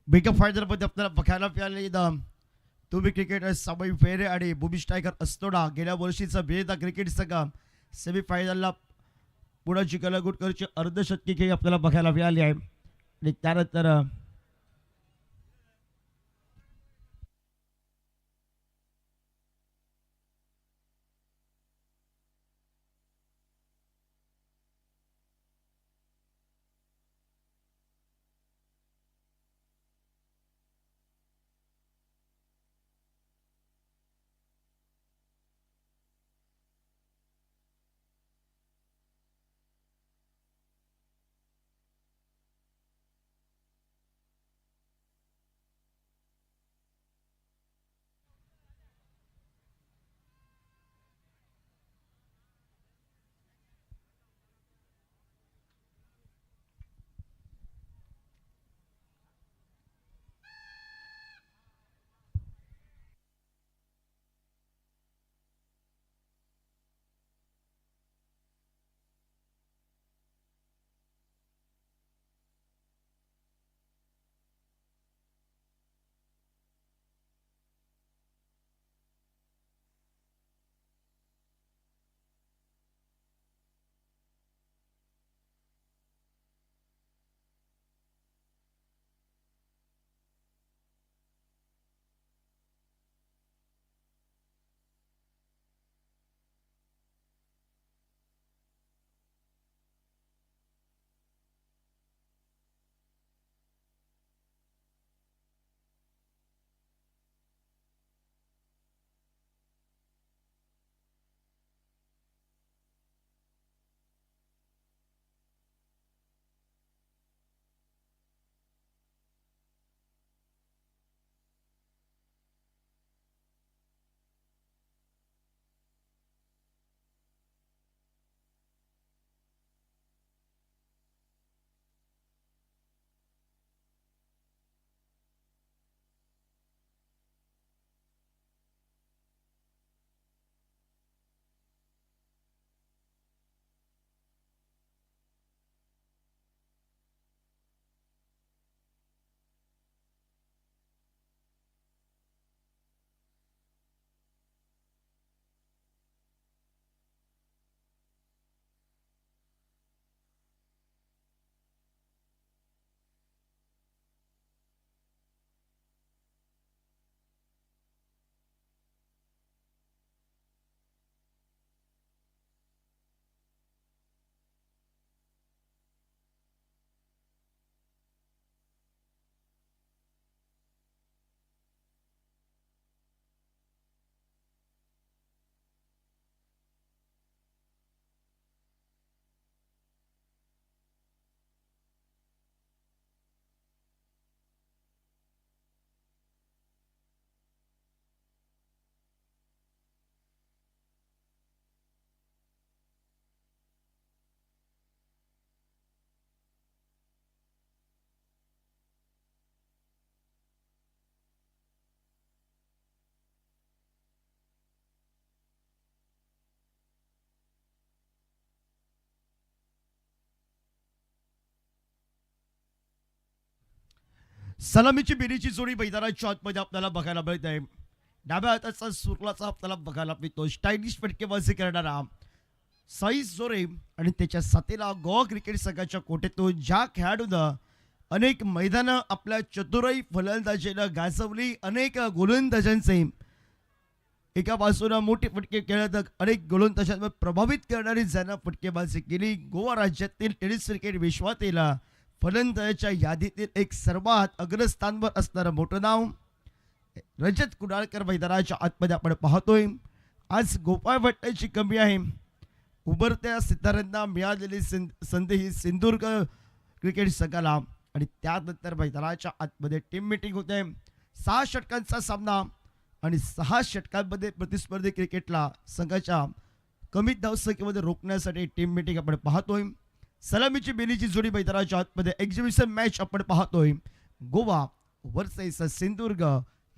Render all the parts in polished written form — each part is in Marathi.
बिग फायनलमध्ये आपल्याला बघायला मिळाले तुम्ही क्रिकेटर समय फेरे आणि बुमिश टायगर असतोडा गेल्या वर्षीचा भेद क्रिकेट संघ सेमीफायनलला पुढे जिंकला गुटकरची अर्धशतकी खेळी आपल्याला बघायला मिळाली आहे आणि त्यानंतर सलामीची बिरीची जोडी मैदानाच्या आतमध्ये आपल्याला बघायला मिळत आहे डाव्या हाताचा सुरलाचा आपल्याला बघायला मिळतो स्टायलिश फटकेबाजी करणारा साईज जोरे आणि त्याच्या साथीला गोवा क्रिकेट संघाच्या कोट्यातून ज्या खेळाडूनं अनेक मैदानं आपल्या चतुराई फलंदाजीनं गाजवली अनेक गोलंदाजांचे एका बाजूला मोठी फटके खेळत अनेक गोलंदाजांवर प्रभावित करणारी ज्यांना फटकेबाजी केली गोवा राज्यातील टेनिस क्रिकेट विश्वातील फलंदाजाच्या यादीतील एक सर्वात अग्रस्थानवर असणारं मोठं नाव रजत कुडाळकर मैदानाच्या आतमध्ये आपण पाहतोय आज गोपाळ भट्टाची कमी आहे उभरत्या सिताऱ्यांना मिळालेली संधी ही सिंधुदुर्ग क्रिकेट संघाला आणि त्यानंतर मैदानाच्या आतमध्ये टीम मीटिंग होते 6 षटकांचा सामना आणि 6 षटकांमध्ये प्रतिस्पर्धी क्रिकेटला संघाच्या कमी धावसंख्येमध्ये रोखण्यासाठी टीम मीटिंग आपण पाहतोय सलामीची बेलीची जोडी मैदानाच्या आतमध्ये एक्झिबिशन मॅच आपण पाहतोय गोवा वर्सेस सिंधुदुर्ग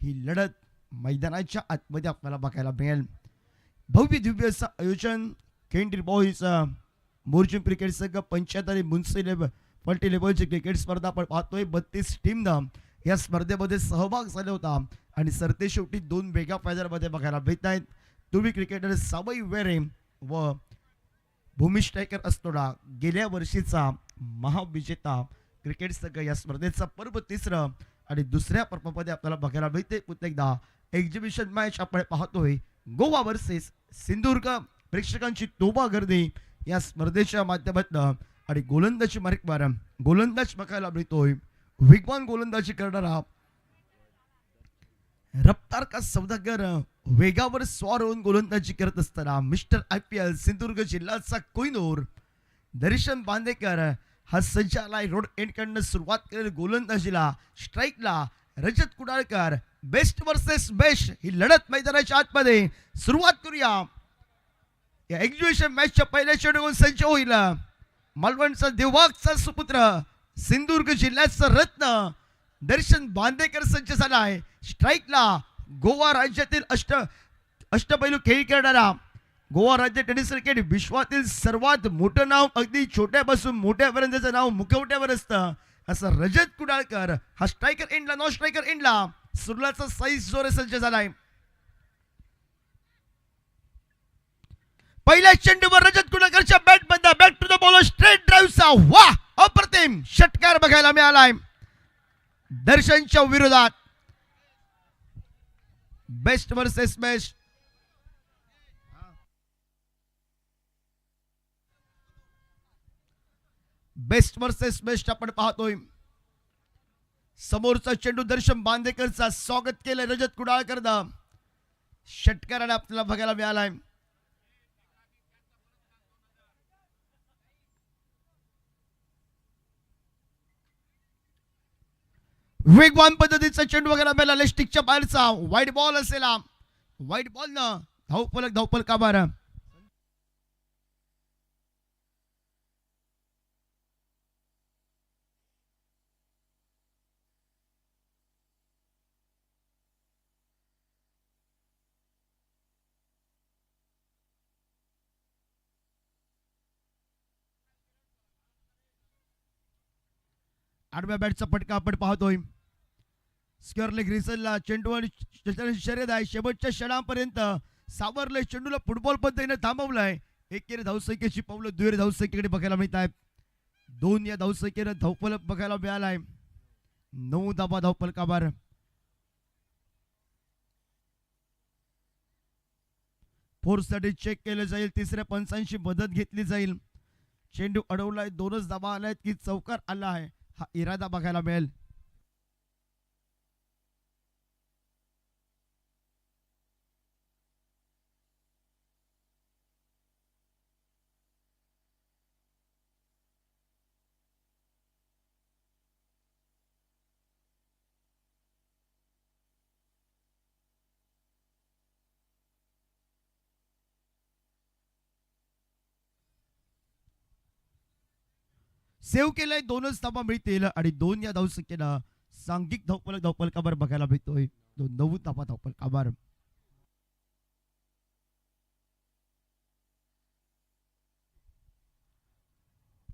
ही लढत मैदानाच्या आतमध्ये आपल्याला बघायला मिळेल भव्य दिव्य असं आयोजन केंद्रीय बॉईज मोर्जिम क्रिकेट संघ पंचायत आणि मुन्सिपल मल्टी लेवलची क्रिकेट स्पर्धा आपण पाहतोय 32 टीमनं या स्पर्धेमध्ये सहभाग झाला होता आणि सरते शेवटी 2 वेगळ्या फायनलमध्ये बघायला भेटत आहेत. तुम्ही क्रिकेटर सावई वेरे व भूमी स्ट्रायकर असतोडा गेल्या वर्षीचा महाविजेता क्रिकेट संघ या स्पर्धेचा पर्व तिसरं आणि दुसऱ्या पर्वामध्ये आपल्याला बघायला मिळते. पुन्हा एकदा एक्झिबिशन मॅच आपण पाहतोय गोवा वर्सेस सिंधुदुर्ग. प्रेक्षकांची तोबा गर्दी या स्पर्धेच्या माध्यमातून आणि गोलंदाजी मार्गवर गोलंदाज बघायला मिळतोय. वेगवान गोलंदाजी करणारा रफ्तार का सौदागर वेगावर स्वार होऊन गोलंदाजी करत असताना मिस्टर IPL सिंधुदुर्ग जिल्ह्याचा कोहिनूर दर्शन बांदेकर हा सज्जाला रोड एंडकडनं सुरुवात केलेली गोलंदाजीला स्ट्राईकला रजत कुडाळकर. बेस्ट वर्सेस बेस्ट ही लढत मैदानाच्या आतमध्ये सुरुवात करूया. या एक्झिबिशन मॅचच्या पहिल्या चेंडूवर सज्ज होईल मालवणचा देवागचा सुपुत्र सिंधुदुर्ग जिल्ह्याचा रत्न दर्शन बांदेकर सज्ज झाला आहे. स्ट्राईकला गोवा राज्यातील अष्टपैलू खेळ करणारा गोवा राज्य टेनिस क्रिकेट विश्वातील सर्वात मोठं नाव अगदी छोट्यापासून मोठ्यापर्यंतचं नाव मुखवट्यावर असतं असं रजत कुडाळकर हा स्ट्रायकर एंडला नॉन स्ट्रायकर एंडला सुरलाचा साईज जोरे सज्ज झालाय. पहिल्या चेंडूवर रजत कुडाळकरच्या बॅट बंद back to the ball straight ड्राईव्हचा वाह अप्रतिम षटकार बघायला मिळालाय दर्शनच्या विरोधात. Best versus best best versus best आपण पाहतोय. समोरचा चेंडू दर्शन बांदेकरचा स्वागत केलं रजत कुडाळकरनं षटकाराने आपल्याला बघायला मिळालाय. वेगवान पद्धतीचा चेंडू वगैरे मिळाला स्टिकच्या बाहेरचा वाईट बॉल असेल वाईट बॉल न धावपल काबार. आडव्या बॅटचा फटका आपण पाहतोय. स्क्वेअर लेग रिसलला चेंडू आणि शर्यत आहे शेवटच्या क्षणापर्यंत सावरले चेंडूला फुटबॉल पद्धतीने थांबवलाय. एकेरी धावसंख्येची पावलं दुहेरी धावसंख्येकडे बघायला मिळत आहेत. 2 या धावसंख्येनं धावफल बघायला मिळालाय. 9 धाबा धावफल काबार. फोर्ससाठी चेक केलं जाईल. तिसऱ्या पंचांची मदत घेतली जाईल. चेंडू अडवलाय 2च धाबा आलायत की चौकार आला आहे हा इरादा बघायला मिळेल. सेव्ह केलंय 2च धाबा मिळतील आणि 2 या धावसंख्येनं सांघिक धावपल काबार बघायला मिळतोय. 9 धाबा धावपल काबार.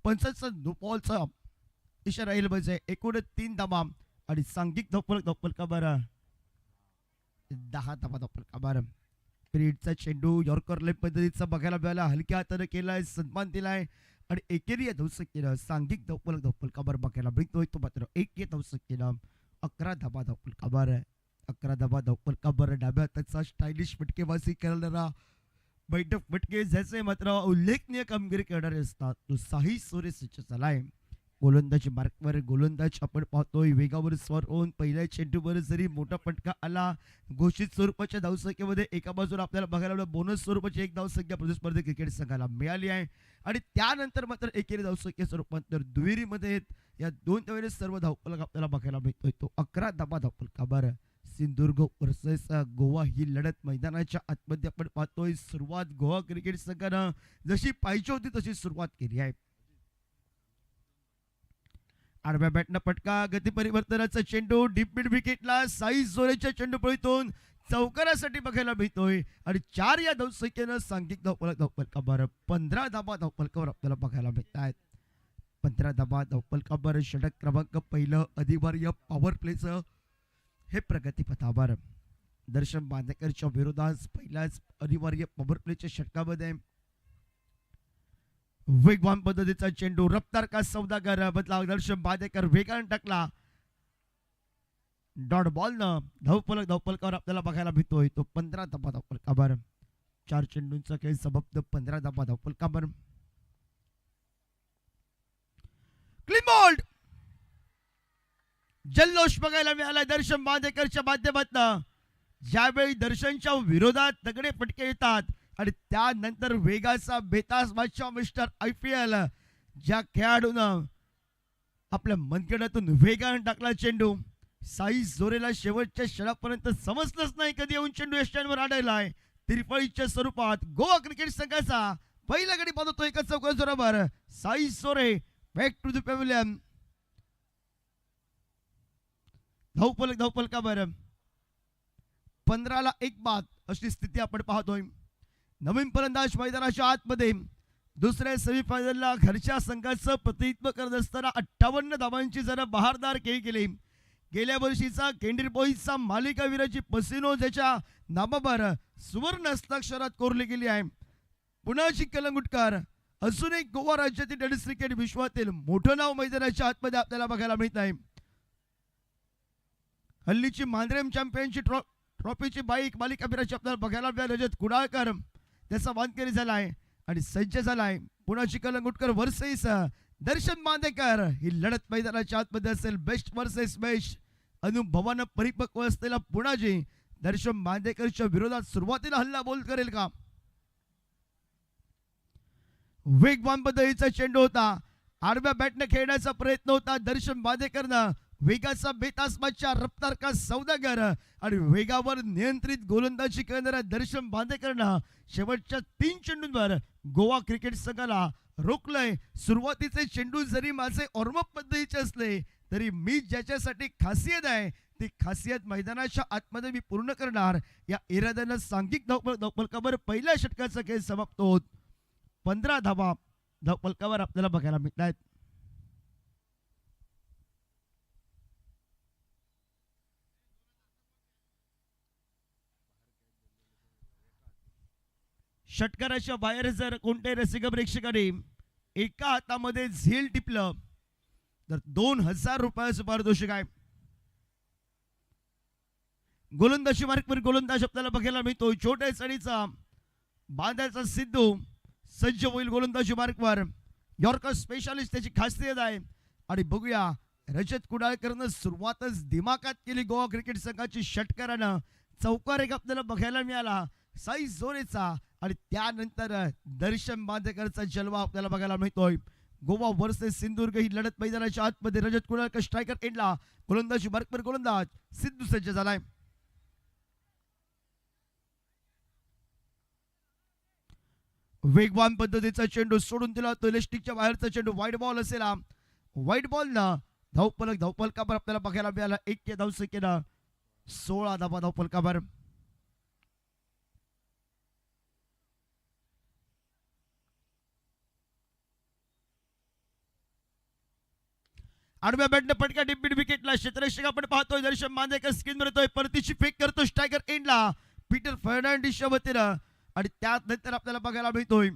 पंचाचा बॉलचा इशारा येईल म्हणजे एकूण 3 धाबा आणि सांघिक धावपल काबार 10 धाबा धावपल काबार. पिरियडचा चेंडू यॉर्कर लेग पद्धतीचा बघायला मिळाला. हलक्या हाताने केलाय सन्मान दिलाय आणि एकेरी धावसंख्येनं सांघिक धावपल काबार बघायला मिळतोय. तो मात्र 1 धावसंख्येनं 11 धाबा धावपल काबार. 11 धाबा धावपल काबार. डाव्या हाताचा स्टायलिश फटकेबाजी करणारा बैठक फटके ज्याचे मात्र उल्लेखनीय कामगिरी करणारे असतात तो साई सोरे सज्ज झालाय. गोलंदाजी मार्कवर गोलंदाज आपण पाहतोय वेगावर स्वर होऊन पहिल्या चेंडूवर जरी मोठा फटका आला घोषित स्वरूपाच्या धावसंख्येमध्ये एका बाजूला आपल्याला बघायला मिळालं बोनस स्वरूपाची 1 धावसंख्या प्रतिस्पर्धी क्रिकेट संघाला मिळाली आहे आणि त्यानंतर मात्र एकेरी धावसंख्येचं रूपांतर दुहेरीमध्ये या 2 धावेने सर्व धावफलक आपल्याला बघायला मिळतोय. तो 11 धाबा धावफलक काबार. सिंधुदुर्ग वर्सेस गोवा ही लढत मैदानाच्या आतमध्ये आपण पाहतोय. सुरुवात गोवा क्रिकेट संघानं जशी पाहिजे होती तशी सुरुवात केली आहे. आडव्या बॅटनं फटका गती परिवर्तनाचा चेंडू डीप मिड विकेटला साई जोरेच्या चेंडू पळीतून चौकारासाठी बघायला मिळतोय आणि 4 या धावसंख्येनं सांघिक धावफलक काबार. 15 धाबा धावफलकावर आपल्याला बघायला मिळत आहेत. 15 धावा धावफलकावर षटक क्रमांक पहिलं अधिभार्य पॉवर प्लेचं हे प्रगतीपथावर दर्शन बांदेकरच्या विरोधात पहिल्याच अनिवार्य पॉवर प्लेच्या षटकामध्ये वेगवान पद्धतीचा चेंडू रफ्तार का सौदागर बदला दर्शन बांदेकर वेगाने टाकला डॉट बॉल न धावफलकावर आपल्याला बघायला भेटतोय तो 15 धावा धावफलकावर 4 चेंडूंचा खेळ समाप्त 15 धावा धावफलकावर क्लीन बोल्ड जल्लोष बघायला मिळाला दर्शन बांदेकरच्या माध्यमातून ज्यावेळी दर्शनच्या विरोधात तगडे फटके येतात आणि त्यानंतर वेगाचा बेतास बादशाह मिस्टर IPL ज्या खेळाडूनं आपल्या मनगटातून वेगाने टाकला चेंडू साई जोरेला शेवटच्या क्षणापर्यंत समजलंच नाही कधी येऊन चेंडू यष्टांवर आढळलाय तिरफळीच्या स्वरूपात गोवा क्रिकेट संघाचा पहिला गडी बांधतो एका चौकार जोरावर साई जोरे बॅक टू द पॅव्हिलियन धावफलकावर 15ला 1 बाद अशी स्थिती आपण पाहतोय नवीन फलंदाज मैदानाच्या आतमध्ये दुसऱ्या सेमीफायनलला घरच्या संघाचं प्रतिनिधित्व करत असताना 58 धावांची जरा बहारदार खेळी केली गेल्या वर्षीचा केंद्रीय बोईचा मालिकावीराची पसिनो ज्याच्या नामावर सुवर्ण हस्ताक्षरात कोरली गेली आहे पुण्याची कलंगुटकर अजून एक गोवा राज्यातील टेनिस क्रिकेट विश्वातील मोठं नाव मैदानाच्या आतमध्ये आपल्याला बघायला मिळत आहे हल्लीची मांद्रेम चॅम्पियनशिप ट्रॉफीची बाईक मालिकावीराची आपल्याला बघायला मिळाली रजत कुडाळकर त्याचा मानकरी झालाय आणि सज्ज झालाय पुण्याची कलंगुटकर वर्सेस दर्शन बांदेकर ही लढत मैदानाच्या आतमध्ये असेल बेस्ट वर्सेस बेस्ट अनुभवानं परिपक्व असलेला पुणाजी दर्शन बांदेकरच्या विरोधात सुरुवातीला हल्ला बोल करेल का वेगवान पद्धतीचा चेंडू होता आडव्या बॅटने खेळण्याचा प्रयत्न होता दर्शन बांदेकरनं वेगाचा बेतासमाच्या रफ्तार का सौदागर आणि वेगावर नियंत्रित गोलंदाजी करणाऱ्या दर्शन बांदेकरनं शेवटच्या 3 चेंडूंवर गोवा क्रिकेट संघाला रोखलंय सुरुवातीचे चेंडू जरी माझे ऑर्मअप पद्धतीचे असले तरी मी ज्याच्यासाठी खासियत आहे ती खासियत मैदानाच्या आतमध्ये मी पूर्ण करणार या इराद्यानं सांघिक धावफलकावर पहिल्या षटकाचा खेळ समाप्त होत 15 धावा धावफलकावर आपल्याला बघायला मिळत आहेत षटकाराच्या बाहेर जर कोणत्याही रसिक प्रेक्षकाने एका हातामध्ये झेल टिपलं तर 2000 रुपयाचं पारितोषिक आहे गोलंदाजी मार्कवर गोलंदाज आपल्याला बघायला मिळतो छोट्या चढीचा बांधायचा सिद्धू सज्ज होईल गोलंदाजी मार्कवर यॉर्कर स्पेशालिस्ट त्याची खासियत आहे आणि बघूया रजत कुडाळकरनं सुरुवातच दिमागात केली गोवा क्रिकेट संघाची षटकारानं चौकार एक आपल्याला बघायला मिळाला साई जोरेचा आणि त्यानंतर दर्शन बांदेकरचा जलवा आपल्याला बघायला मिळतोय गोवा वर्सेस सिंधुदुर्ग ही लढत मैदानाच्या आतमध्ये रजत कुडाळकर स्ट्रायकर एंडला गोलंदाजी मार्कवर गोलंदाज सिद्धू सज्ज झालाय वेगवान पद्धतीचा चेंडू सोडून दिला तो इलेस्टिकच्या बाहेरचा चेंडू वाईट बॉल असेल वाईट बॉल ना धावफलकावर आपल्याला बघायला मिळाला 1 धावसंख्येनं 16 धावा धावफलकावर आडव्या बॅटने पटका डिप्पीट विकेटला क्षेत्ररक्षक आपण पाहतोय दर्शन बांदेकर स्क्रीन मिळतोय परतीची फेक करतो स्ट्रायकर एंडला पीटर फर्नांडिसच्या वतीनं आणि त्यानंतर आपल्याला बघायला मिळतोय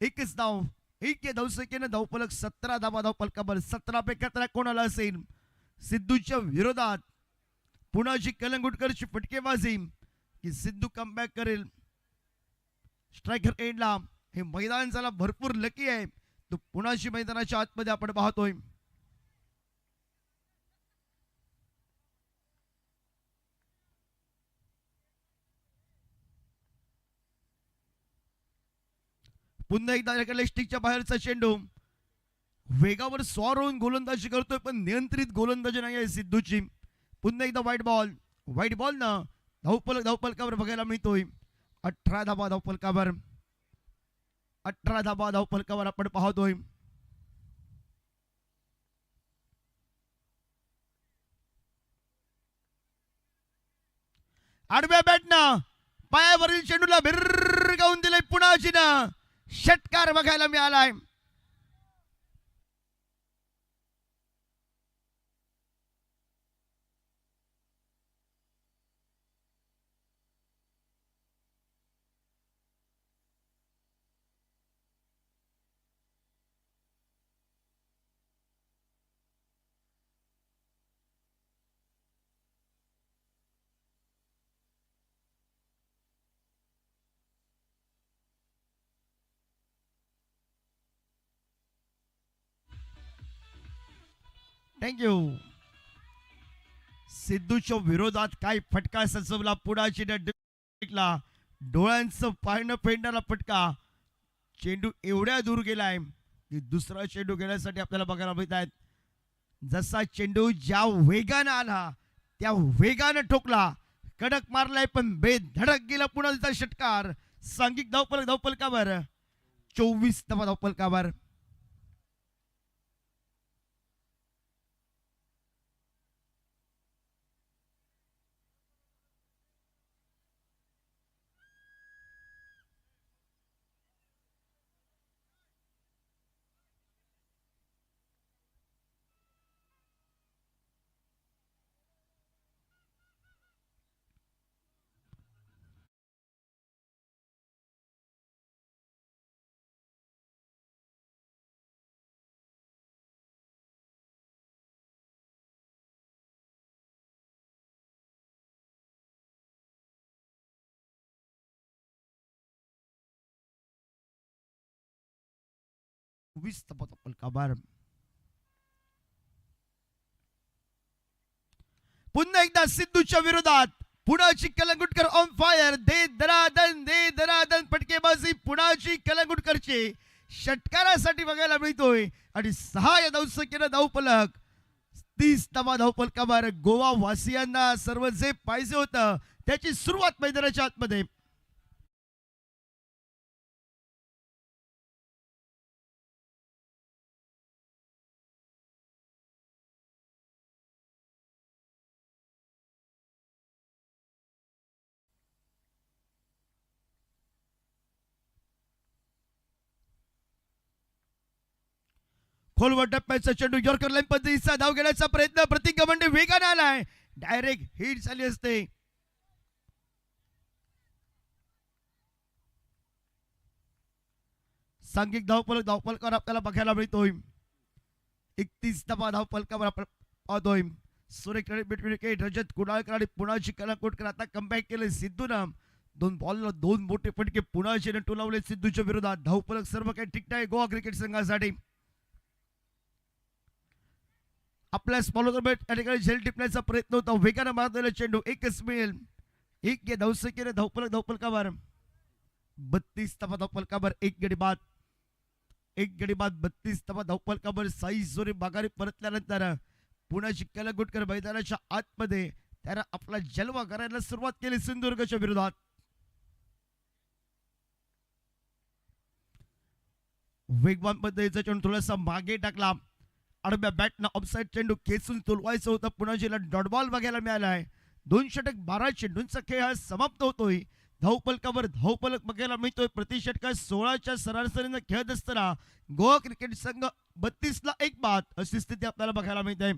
एकच धाव 1 धावसंख्येनं धावफलक 17 धावा धावफलकावर 17 पैकी 13 कोणाला असेल सिद्धूच्या विरोधात पुण्याची कलंगुटकरची फटकेबाजी की सिद्धू कमबॅक करेल स्ट्रायकर एंडला हे मैदान झाला भरपूर लकी आहे तो पुण्याची मैदानाच्या आतमध्ये आपण पाहतोय पुन्हा एकदा स्टिकच्या बाहेरचा चेंडू वेगावर स्वार होऊन गोलंदाजी करतोय पण नियंत्रित गोलंदाजी नाही आहे सिद्धूची पुन्हा एकदा व्हाईट बॉल ना धावफलकावर बघायला मिळतोय 18 धावा धावफलकावर 18 धावा धावफलकावर आपण पाहतोय आडव्या बॅटनं पायावरील चेंडूला भिरकावून दिलंय पुण्याची ना षटकार बघायला मिळालाय थँक्यू. सिद्धूच्या विरोधात काय फटका सजवला पुढाची टिकला. डोळ्यांचं पारणं फेडणारा फटका. चेंडू एवढ्या दूर गेलाय की दुसरा चेंडू घेण्यासाठी आपल्याला बघायला मिळत आहेत. जसा चेंडू ज्या वेगानं आला त्या वेगानं ठोकला. कडक मारलाय पण बेधडक गेला पुन्हा तिचा षटकार. सांघिक धावपलकावर 24 धावपलकावर. धावपलकावर पुन्हा एकदा सिद्धूच्या विरोधात पुण्याची कलंगुटकर ऑन फायर. दे दरादन फटकेबाजी पुण्याची कलंगुटकरची षटकारासाठी बघायला मिळतोय. आणि 6 या धावसंख्येनं धावफलक 30 धावफलकावर. गोवा वासियांना सर्व जे पाहिजे होतं त्याची सुरुवात मैदानाच्या आतमध्ये. खोलवर टप्प्याचा चेंडू यॉर्कर लाईन पद्धतीचा धाव घेण्याचा प्रयत्न. प्रतीक गवंडे वेगाने आलाय. डायरेक्ट हिट झाली असते. सांघिक धावफलकावर आपल्याला बघायला मिळतोय. 31 धावफलकावर आपण पाहतोय. सुरेख बिटवीन रजत कुडाळकर आणि पुण्याची कलंगुटकर. आता कमबॅक केले सिद्धूनं. 2 बॉलला 2 मोठे फटके पुण्याचे टोलावले सिद्धूच्या विरोधात. धावफलक सर्व काही ठीकठाक आहे गोवा क्रिकेट संघासाठी. आपल्या स्मॉलर या ठिकाणी झेल टिपण्याचा प्रयत्न होता. वेगानं मारलेला चेंडू एकच मिळेल. 1 या धावसंख्येने धावफलकावर 32 धावफलकावर. 1 गडी बाद 32 धावफलकावर. साईज जोरी माघारी परतल्यानंतर पुण्याची कलंगुटकर मैदानाच्या आतमध्ये त्यानं आपला जलवा करायला सुरुवात केली सिंधुदुर्गच्या विरोधात. वेगवान पद्धतीचा चेंडू थोडासा मागे टाकला. आडव्या बॅटनं ऑफसाईड चेंडू खेचून तोलवायचं होतं. पुण्याजीला डॉट बॉल बघायला मिळालाय. 2 षटक 12 चेंडूंचा खेळ हा समाप्त होतोय. धावफलकावर धावफलक बघायला मिळतोय. प्रति षटकात 16च्या सरासरीनं खेळत असताना गोवा क्रिकेट संघ 32ला 1 बाद अशी स्थिती आपल्याला बघायला मिळते.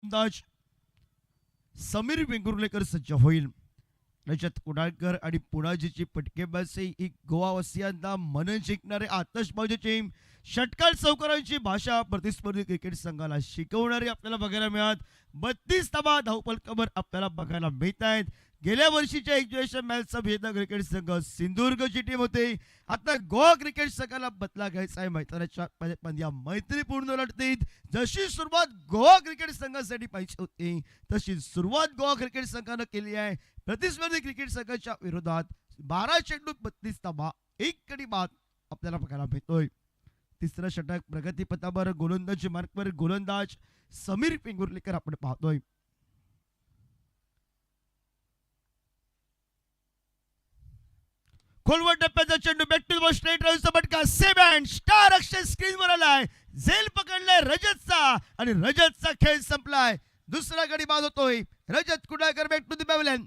अंदाज समीर वेंगुर्लेकर सज्ज होईल. रजत कुडाळकर आणि पुणाजीची फटकेबाजी ही गोवावासियांना मन जिंकणारे आतषबाजीची षटकार चौकारांची भाषा प्रतिस्पर्धी क्रिकेट संघाला शिकवणारी आपल्याला बघायला मिळत. 32 धावफलकावर आपल्याला बघायला मिळत आहेत. गेल्या वर्षीच्या एक्झिबिशन मॅचचा विजेता क्रिकेट संघ सिंधुदुर्गची टीम होती. आता गोवा क्रिकेट संघाला बदला घ्यायचा आहे मैदानाच्या या मैत्रीपूर्ण लढतीत. जशी सुरुवात गोवा क्रिकेट संघासाठी पाहिजे होती तशी सुरुवात गोवा क्रिकेट संघानं केली आहे. प्रतिस्पर्धी क्रिकेट संघाच्या विरोधात 12 चेंडू 32 धावा 1 गडी बाद आपल्याला बघायला मिळतोय. तिसरं षटक प्रगतीपथावर गोलंदाजी मार्कवर गोलंदाज समीर वेंगुर्लेकर आपण पाहतोय. खोलवर टप्प्याचा चेंडू बॅक टू द स्ट्रेट राऊंडचा फटका. सेव्ह अँड स्टार अक्षर स्क्रीनवर आलाय. झेल पकडलाय रजतचा आणि रजतचा खेळ संपलाय. दुसरा गडी बाद होतोय. Rajat Kudalkar back to the pavilion.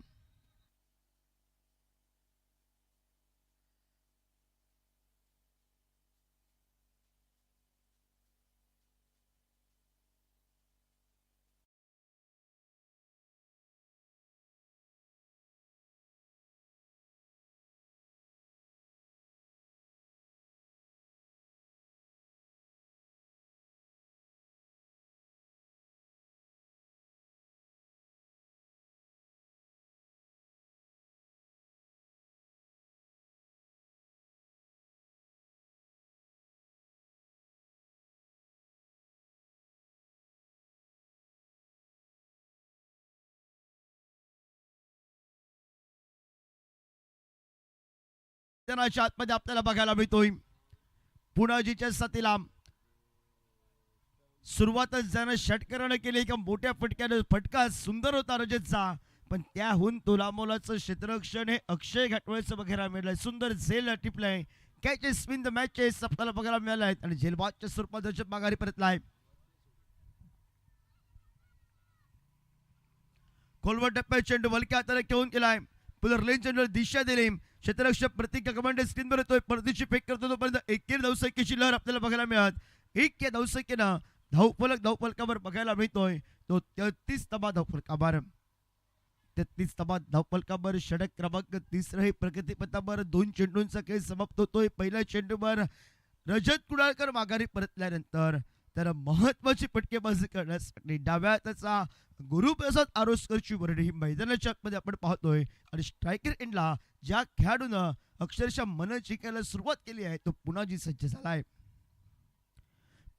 मैदानाच्या आतमध्ये आपल्याला बघायला मिळतोय. पुनाजीच्या साथीला सुरुवातच ज्यानं षटकरानं केली एका मोठ्या फटक्यानं. फटका सुंदर होता रजतचा, पण त्याहून तुलामोलाचं क्षेत्ररक्षण हे अक्षय घाटवळचं बघायला मिळालंय. सुंदर झेल टिपलंय. कॅचेस विन द मॅचेस आपल्याला बघायला मिळाले आहेत आणि झेलबादच्या स्वरूपात रजत माघारी परतलाय. खोलवर टप्प्यात चेंडू वलक्या हाताने घेऊन केलाय. पुलर लेन चेंडूला दिशा दिली. क्षेत्ररक्षक प्रतीक कमांडर स्क्रीनवर येतोय. परतीची फेक करतो तोपर्यंत एकेर धावसंख्येची लहर आपल्याला बघायला मिळत. एक या धावसंख्येनं धावफलकावर बघायला मिळतोय तो 33 तबा धावफलकावर. 33 तबा धावफलकावर षटक क्रमांक 3 हे प्रगतीपथावर 2 चेंडूंचा खेळ समाप्त होतोय. पहिल्या चेंडूवर रजत कुडाळकर माघारी परतल्यानंतर तर महत्वाची फटकेबाजी करण्यासाठी डाव्या हाताचा गुरुप्रसाद आरोस्करची वर्णी ही मैदानाच्या आतमध्ये आपण पाहतोय. आणि स्ट्रायकर एंडला ज्या खेळाडूनं अक्षरशः मन जिंकायला सुरुवात केली आहे तो पुनाजी सज्ज झालाय.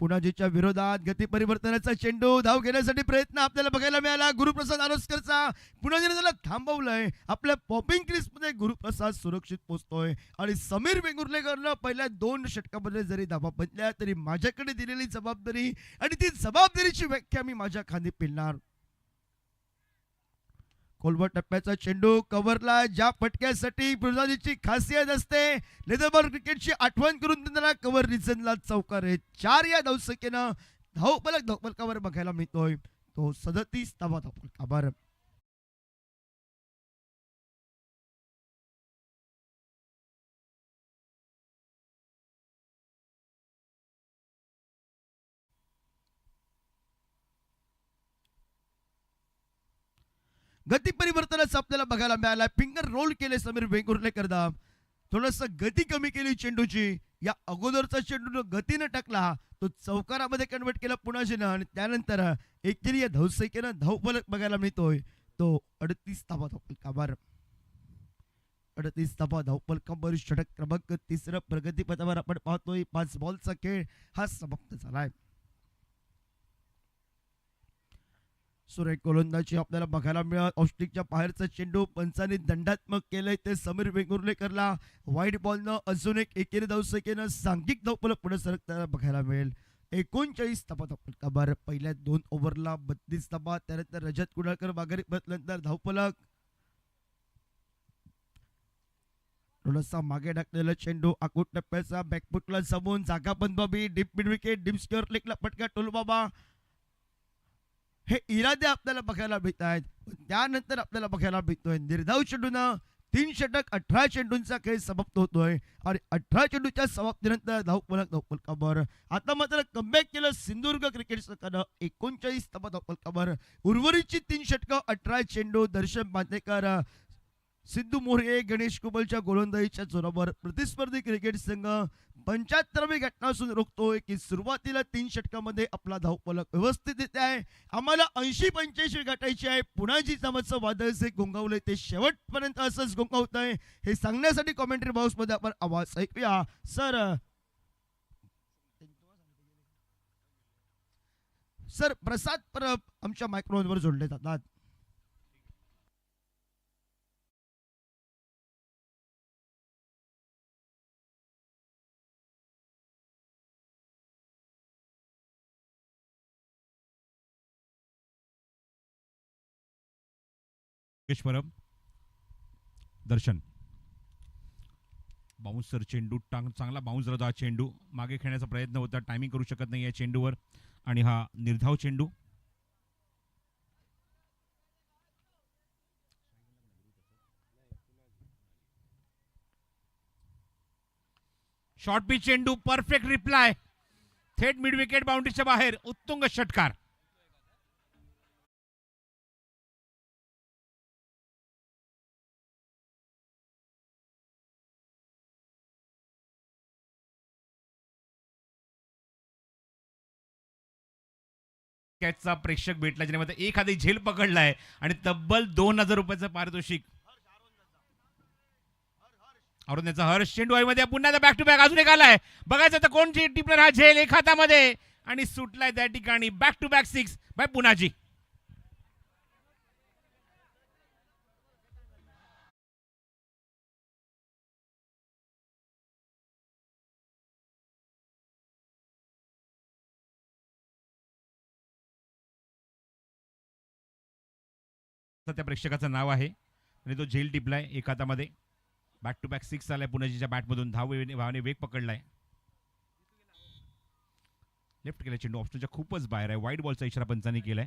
पुनाजीच्या विरोधात गती परिवर्तनाचा चेंडू. धाव घेण्यासाठी प्रयत्न आपल्याला बघायला मिळाला गुरुप्रसाद आरोस्करचा. पुनाजीने त्याला थांबवलंय. आपल्या पॉपिंग क्रीजमध्ये गुरुप्रसाद सुरक्षित पोहोचतोय आणि समीर वेंगुर्लेकरनं पहिल्या 2 षटकामध्ये जरी धावा बदल्या तरी माझ्याकडे दिलेली जबाबदारी आणि ती जबाबदारीची व्याख्या मी माझ्या खांदी पेलणार. खोलवर टप्प्याचा चेंडू कव्हरला. ज्या फटक्यासाठी पुनाजीची खासियत असते लेदरबॉल क्रिकेटची आठवण करून देणारा कव्हर रिझनला चौकार आहे. 4 या धावसंख्येनं धावफलकावर बघायला मिळतोय तो 37 तबा धावफलकावर. गती परिवर्तनाचं आपल्याला बघायला मिळालं. फिंगर रोल केले समीर वेंगुर्लेकरदा. थोडस गती कमी केली चेंडूची. या अगोदरचा चेंडू गतीनं टाकला तो चौकारामध्ये कन्वर्ट केला पुनाजीनं आणि त्यानंतर एकेरी या धावसंख्येनं धावफलक बघायला मिळतोय तो 38 तबा धावफलकावर. 38 तबा धावफलकावर षटक क्रमांक 3 प्रगतीपथावर आपण पाहतोय. 5 बॉलचा खेळ हा समाप्त झालाय. सुरेख गोलंदाजी आपल्याला बघायला मिळत. ऑस्ट्रिकच्या बाहेरचा चेंडू पंचांनी दंडात्मक केलंय ते समीर वेंगुर्लेकरला. वाईट बॉलनं अजून एक एकेरी धावसंख्येनं सांघिक धावफलक पुढे सरकताना बघायला मिळेल. 39 तबा धावफलकावर. पहिल्या 2 ओव्हरला 32 तबा. त्यानंतर रजत कुडाळकर माघारी परतल्यानंतर धावफलक. थोडासा मागे टाकलेला चेंडू आकुट टप्प्याचा बॅकफुटला जमून जागा बंद बाबी. Deep mid wicket deep square लेगला फटका टोलबाबा. हे इरादे आपल्याला बघायला मिळत आहेत. त्यानंतर आपल्याला बघायला मिळतोय निर्धाव चेंडूनं 3 षटक 18 चेंडूंचा खेळ समाप्त होतोय आणि 18 चेंडूच्या समाप्तीनंतर धावफलकावर. आता मात्र कमबॅक केलं सिंधुदुर्ग क्रिकेट संघानं 39 तबा धावफलकावर. उर्वरितची 3 षटकं 18 चेंडू. दर्शन बांदेकर सिद्धू मोरे गणेश कुबलच्या गोलंदाजीच्या जोरावर प्रतिस्पर्धी क्रिकेट संघ 75वी घटना असून रोखतोय की सुरुवातीला 3 षटकामध्ये आपला धावफलक व्यवस्थित येते आहे. आम्हाला 80-85 गाठायची आहे. पुनाजी नावाचं वादळ जे घोंगावलंय ते शेवटपर्यंत असंच घोंगावत आहे हे सांगण्यासाठी कॉमेंट्री बॉक्स मध्ये आपण आवाज ऐकूया. सर प्रसाद परब आमच्या मायक्रोफोनवर जोडले जातात. परब दर्शन बाउन्सर चेंडू चांगला बाउन्स होता. चेंडू मागे खेळण्याचा प्रयत्न होता. टायमिंग करू शकत नाही या चेंडूवर आणि हा निर्धाव चेंडू. शॉर्ट पिच चेंडू परफेक्ट रिप्लाय. थेट मिड विकेट बाउंड्रीच्या बाहेर. उत्तुंग षटकार. कॅचचा प्रेक्षक भेटला ज्यामध्ये एखादी झेल पकडलाय आणि तब्बल 2000 रुपयाचं पारितोषिक. औरंगाचा हर्ष चेंडू मध्ये पुन्हा बॅक टू बॅक अजून एक आलाय. बघायचं तर कोण टिपलर हा झेल एक हातामध्ये आणि सुटलाय त्या ठिकाणी. Back to back 6 by Punaji. त्या प्रेक्षकाचं नाव आहे आणि तो झेल टिपलाय एक हातामध्ये. बॅक टू बॅक 6 आलाय पुनाजीच्या बॅटमधून. धावाने वेग पकडलाय. लेफ्ट केला चेंडू ऑप्शनच्या खूपच बाहेर आहे. वाईट बॉलचा इशारा पंचांनी केलाय.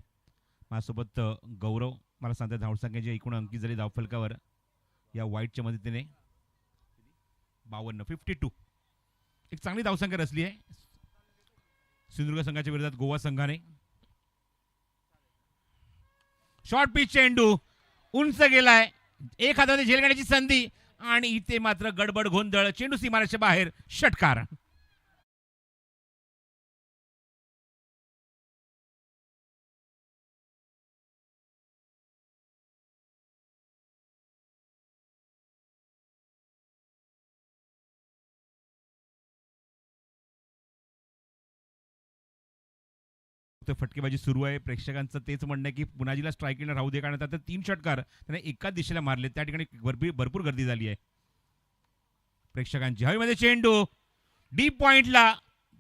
माझ्यासोबत गौरव मला सांगतात धावसंख्येची एकूण अंकी झाली धावफलकावर या वाईटच्या मदतीने 52. एक चांगली धावसंख्या रचली आहे सिंधुदुर्ग संघाच्या विरोधात गोवा संघाने. शॉर्ट पिच चेंडू उंच गेलाय. एक हाताने झेल घेण्याची संधी आणि इथे मात्र गडबड गोंधळ. चेंडू सीमारेषेच्या बाहेर. षटकार. फटकेबाजी सुरू आहे. प्रेक्षकांचं तेच म्हणणं आहे की पुनाजीला स्ट्राईकला राहू दे, कारण आता 3 षटकार त्याने एकाच दिशेला मारले. त्या ठिकाणी भरपूर गर्दी झाली आहे प्रेक्षकांची. हवेमध्ये चेंडू डीप पॉइंटला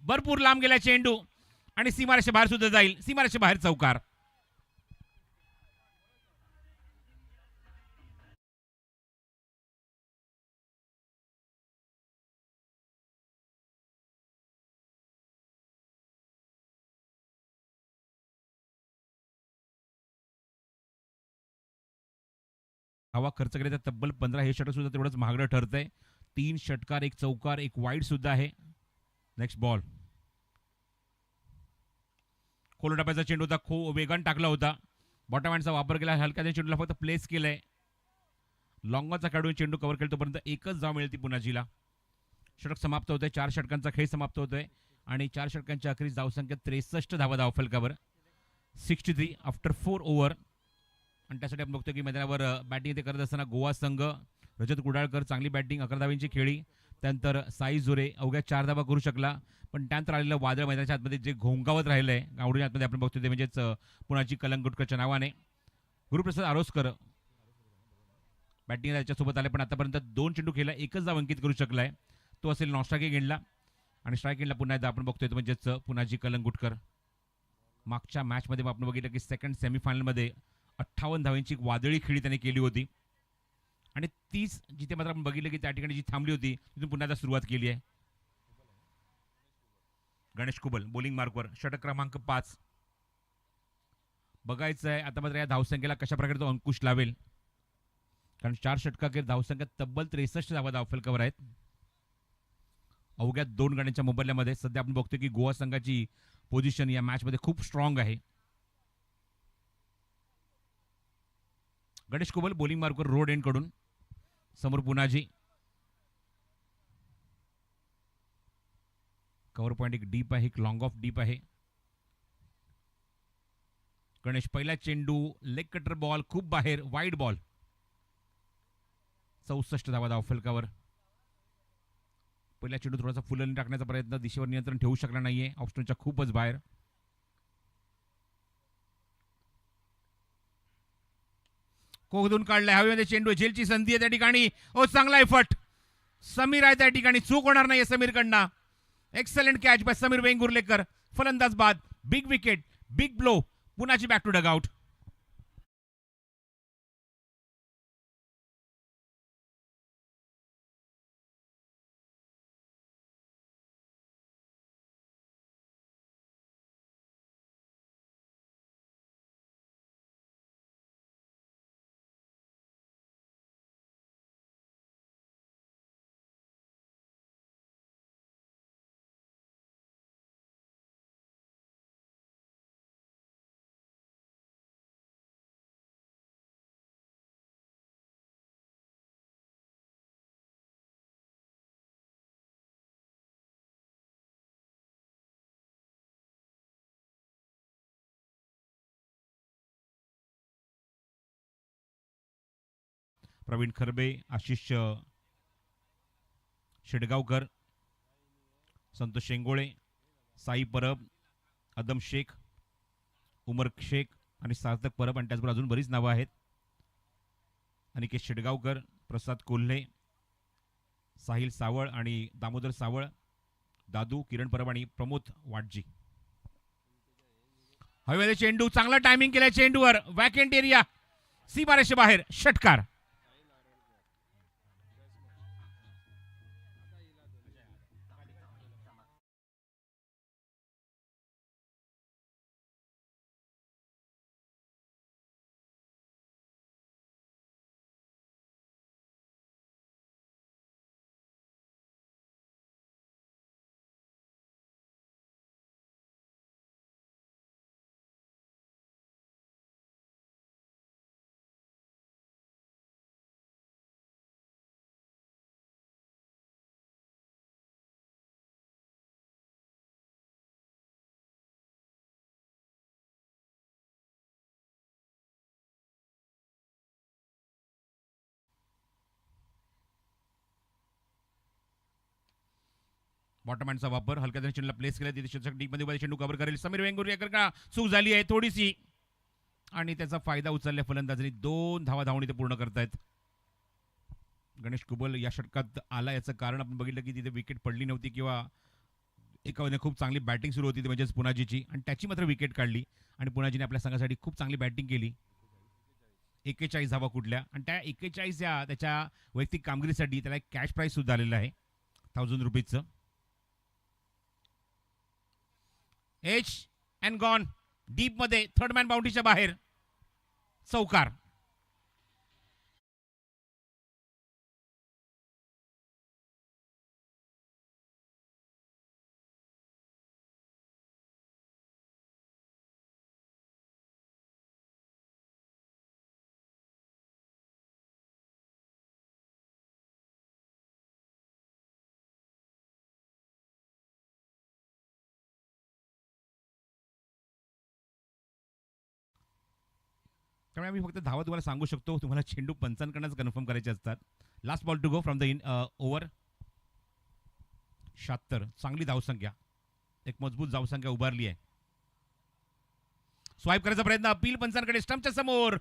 भरपूर लांब गेला चेंडू आणि सीमारेषे बाहेर सुद्धा जाईल. सीमारेषे बाहेर चौकार. हवा खर्च केल्याचा तब्बल 15. हे षटक सुद्धा तेवढंच महागडं ठरतंय. 3 षटकार 1 चौकार 1 वाईड सुद्धा आहे. Next ball. खोल टप्प्याचा चेंडू होता. वेगान टाकला होता. बॉटम हँडचा वापर केला. हलक्या चेंडूला फक्त प्लेस केलंय. लॉंगचा खेळून चेंडू कव्हर केला तोपर्यंत एकच धाव मिळते पुनाजीला. षटक समाप्त होतंय. 4 षटकांचा खेळ समाप्त होतोय आणि 4 षटकांच्या अखेरीस धावसंख्या 63 धावा धावफलकावर. 63 आफ्टर 4 ओव्हर. आणि त्यासाठी आपण बघतो की मैदानावर बॅटिंग ते करत असताना गोवा संघ रजत कुडाळकर चांगली बॅटिंग 11 धावांची खेळी. त्यानंतर साई जोरे अवघ्या 4 धावा करू शकला. पण त्यानंतर आलेलं वादळ मैदानाच्या आतमध्ये जे घोंगावत राहिलंय गावडीच्या आतमध्ये आपण बघतो ते म्हणजेच पुण्याची कलंगुटकरच्या नावाने. गुरुप्रसाद आरोस्कर बॅटिंग त्याच्यासोबत आले पण आतापर्यंत 2 चेंडू खेळला. एकच धाव अंकित करू शकलाय. तो असेल नॉस्ट्राकी गेंडला आणि स्ट्राईक गेंडला पुन्हा एकदा आपण बघतोय म्हणजेच पुण्याची कलंगुटकर. मागच्या मॅचमध्ये आपण बघितलं की सेकंड सेमीफायनलमध्ये 58 धावांची वादळी खेळी त्याने केली होती आणि 30 जिथे मात्र आपण बघितलं की त्या ठिकाणी जी थांबली होती तिथून पुन्हा सुरुवात केली आहे. गणेश कुबल बॉलिंग मार्कवर. षटक क्रमांक 5. बघायचं आहे आता मात्र या धावसंख्येला कशा प्रकारे तो अंकुश लावेल, कारण 4 षटकाखेर धावसंख्या तब्बल 63 धावा धावफलकावर आहेत. अवघ्या 2 गड्यांच्या मोबदल्यामध्ये सध्या आपण बघतोय की गोवा संघाची पोझिशन या मॅच मध्ये खूप स्ट्रॉंग आहे. गणेश कुबल बॉलिंग मार्कवर रोड एंड कडून. समोर पुनाजी. कव्हर पॉइंट एक डीप आहे, एक लॉंग ऑफ डीप आहे. गणेश पहिला चेंडू लेग कटर बॉल खूप बाहेर. Wide ball. 64 धावा धावफलकावर. पहिला चेंडू थोडासा फुलून टाकण्याचा प्रयत्न. दिशेवर नियंत्रण ठेवू शकला नाहीये. ऑप्शनच्या खूपच बाहेर. कोगदून काढलाय. हवेमध्ये चेंडू. झेलची संधी आहे त्या ठिकाणी. ओ चांगला एफर्ट. समीर आहे त्या ठिकाणी. चूक होणार नाही समीर कडनं. Excellent catch by Sameer Vengurlekar. फलंदाज बाद. Big wicket. Big blow. पुण्याची back to dugout. Pravin Kharbe, Ashish Shedgaonkar, Santosh Shengole, Sai Parab, Adam Shaikh, Umar Shaikh आणि सार्थक परब आणि त्याचबरोबर अजून बरीच नावं आहेत. अनिकेत शेडगावकर, प्रसाद कोल्हे, साहिल सावळ आणि दामोदर सावळ, दादू, किरण परब आणि प्रमोद वाटजी. हवेमध्ये चेंडू. चांगला टायमिंग केलाय चेंडूवर. Vacant area. सीमारेषे बाहेर षटकार. बॉटम हँडचा वापर हलक्या चेंडूला प्लेस केला. तिथे षटक डीपमध्ये उभा चेंडू कव्हर करेल समीर वेंगुर्लेकर का चूक झाली आहे थोडीशी आणि त्याचा फायदा उचलल्या फलंदाजांनी. 2 धावा धावून इथे पूर्ण करतायत. गणेश कुबल या षटकात आला याचं कारण आपण बघितलं की तिथे विकेट पडली नव्हती किंवा एका खूप चांगली बॅटिंग सुरू होती म्हणजेच पुनाजीची आणि त्याची मात्र विकेट काढली आणि पुनाजीने आपल्या संघासाठी खूप चांगली बॅटिंग केली. 41 धावा कुठल्या आणि त्या 41 या त्याच्या वैयक्तिक कामगिरीसाठी त्याला एक कॅश प्राईज सुद्धा आलेलं आहे 1000 रुपीजचं. एच अँड गॉन डीप मध्ये थर्ड मॅन बाउंड्रीच्या बाहेर चौकार. त्यामुळे आम्ही फक्त धावा तुम्हाला सांगू शकतो. तुम्हाला चेंडू पंचांकडूनच कन्फर्म करायचे असतात. Last ball to go from the over. 76 चांगली धावसंख्या, एक मजबूत धावसंख्या उभारली आहे. स्वाईप करायचा प्रयत्न अपील पंचांकडे स्टंपच्या समोर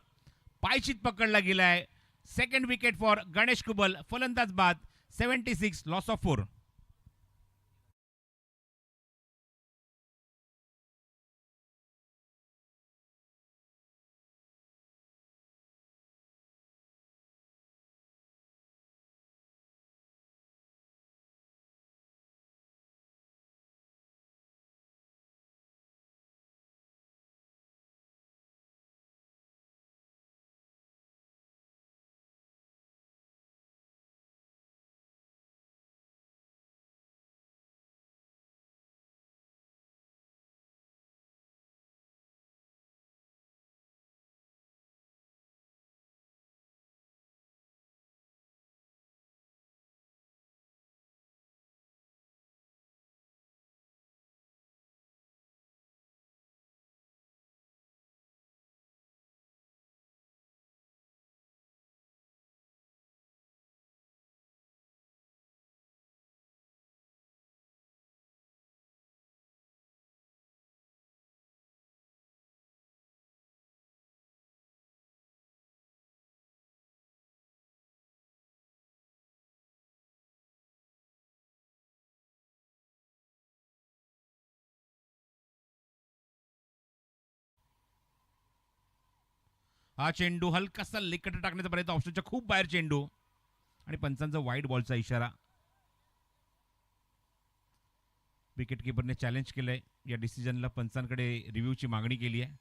पायचीत पकडला गेलाय. Second wicket for Ganesh Kubal. फलंदाज बाद. 76 लॉस ऑफ 4. हा चेंडू हलकासा लेकट टाकण्याचा प्रयत्न ऑप्शनच्या खूप बाहेर चेंडू आणि पंचांचा वाईड बॉलचा इशारा. विकेट किपरने चॅलेंज केलंय. या डिसिजनला पंचांकडे रिव्ह्यूची मागणी केली आहे.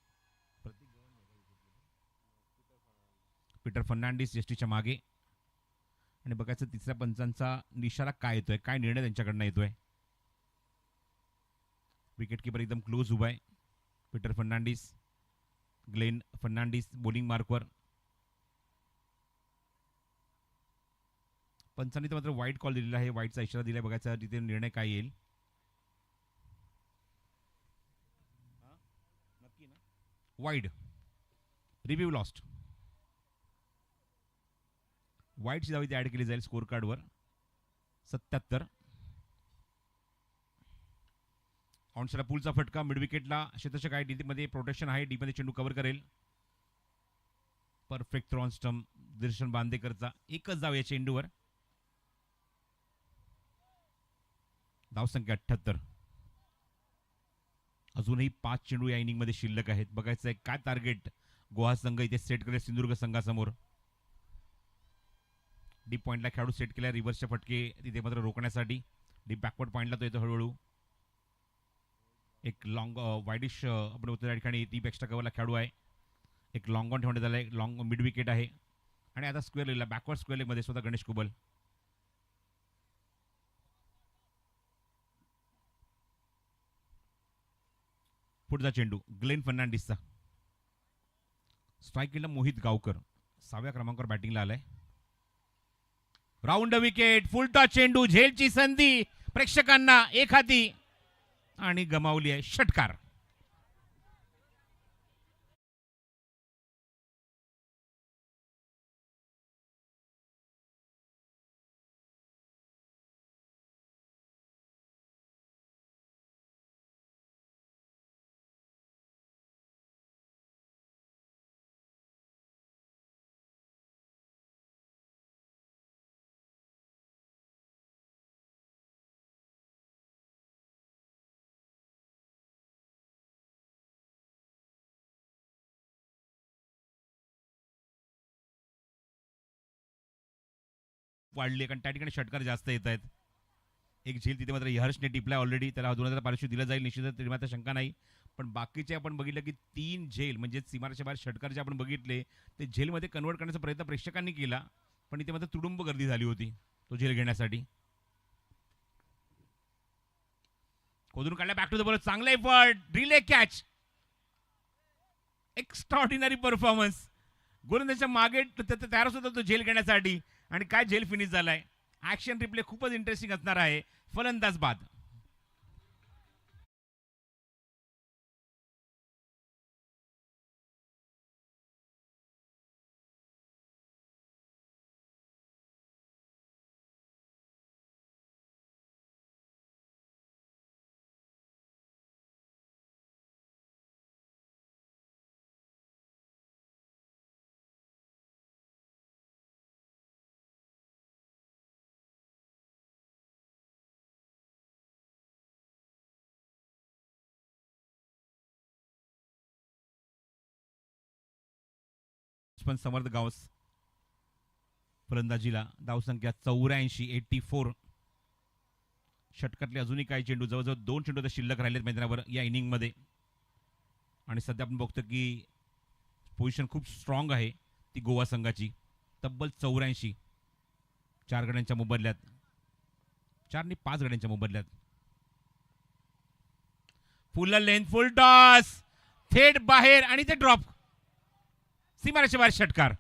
पीटर फर्नांडिस जस्टिसच्या मागे आणि बघायचं तिसऱ्या पंचांचा इशारा काय येतोय, काय निर्णय त्यांच्याकडनं येतोय. विकेट किपर एकदम क्लोज उभा आहे. Peter Fernandes, Glen Fernandes bowling मार्कवर. पंचांनी तर मात्र वाईट कॉल दिलेला आहे, वाईटचा इशारा दिलाय. बघायचा तिथे निर्णय काय येईल. Wide, review lost. वाईटची धाव इथे ऍड केली जाईल स्कोर कार्डवर. 77. ऑनशरा पूलचा फटका. मिड विकेटला क्षेत्ररक्षक आहे, डीमध्ये प्रोटेक्शन आहे, डीमध्ये चेंडू कव्हर करेल. परफेक्ट थ्रो ऑन स्टंप दर्शन बांदेकरचा. एकच धाव या चेंडूवर. धावसंख्या 78. अजूनही 5 चेंडू या इनिंगमध्ये शिल्लक आहेत. बघायचं आहे काय टार्गेट गोवा संघ इथे सेट करेल सिंधुदुर्ग संघासमोर. डीप पॉईंटला खेळाडू सेट केला, रिव्हर्सचे फटके तिथे मात्र रोखण्यासाठी. डीप बॅकवर्ड पॉईंटला तो येतो हळूहळू. एक लॉंग वाईडिश आपण होतो त्या ठिकाणी डीप एक्स्ट्रा कव्हरला खेळाडू आहे. एक लॉंग ऑन ठेवण्यात आला आहे, लॉंग मिड विकेट आहे. आणि आता स्क्वेअर लेगला बॅकवर्ड स्क्वेअर लेगमध्ये स्वतः गणेश कुबल. पुढचा चेंडू ग्लेन फर्नांडिसचा. स्ट्राईक केला मोहित गावकर, 6व्या क्रमांकावर बॅटिंगला आलाय. राऊंड विकेट, फुलटॉ चेंडू, झेलची संधी प्रेक्षकांना एक हाती आणि गमावली आहे. षटकार. वाढली कारण त्या ठिकाणी षटकार जास्त येत आहेत. एक झेल तिथे मात्र हर्षने टिपलाय ऑलरेडी, त्याला 2000 पारितोषिक दिलं जाईल निश्चितच, तरी मात्र शंका नाही. पण बाकीचे आपण बघितलं की 3 झेल म्हणजे सीमारेषेच्या बाहेर षटकार जे आपण बघितले ते झेलमध्ये कन्वर्ट करण्याचा प्रयत्न प्रेक्षकांनी केला, पण इथे मात्र तुडुंब गर्दी झाली होती तो झेल घेण्यासाठी. खोदून काढला, बॅक टू द बॉल, चांगला effort, relay catch, extraordinary performance. गोलंदाजाच्या मागे तयार होता तो झेल घेण्यासाठी आणि काय झेल फिनिश झालाय. ऍक्शन रिप्ले खूपच इंटरेस्टिंग असणार आहे. फलंदाज बाद. पण समर्थ गावस फलंदाजीला, धावसंख्या 84. षटकातले अजूनही काही चेंडू, जवळजवळ 2 चेंडू तर शिल्लक राहिलेत मैदानावर या इनिंगमध्ये. आणि सध्या आपण बघतो की पोझिशन खूप स्ट्रॉंग आहे ती गोवा संघाची. तब्बल 84, 4 गड्यांच्या मोबदल्यात, 4 आणि 5 गड्यांच्या मोबदल्यात. फुल लेंथ, फुल टॉस, थेट बाहेर आणि ते ड्रॉप. सीमारेषेच्या बाहेर षटकार.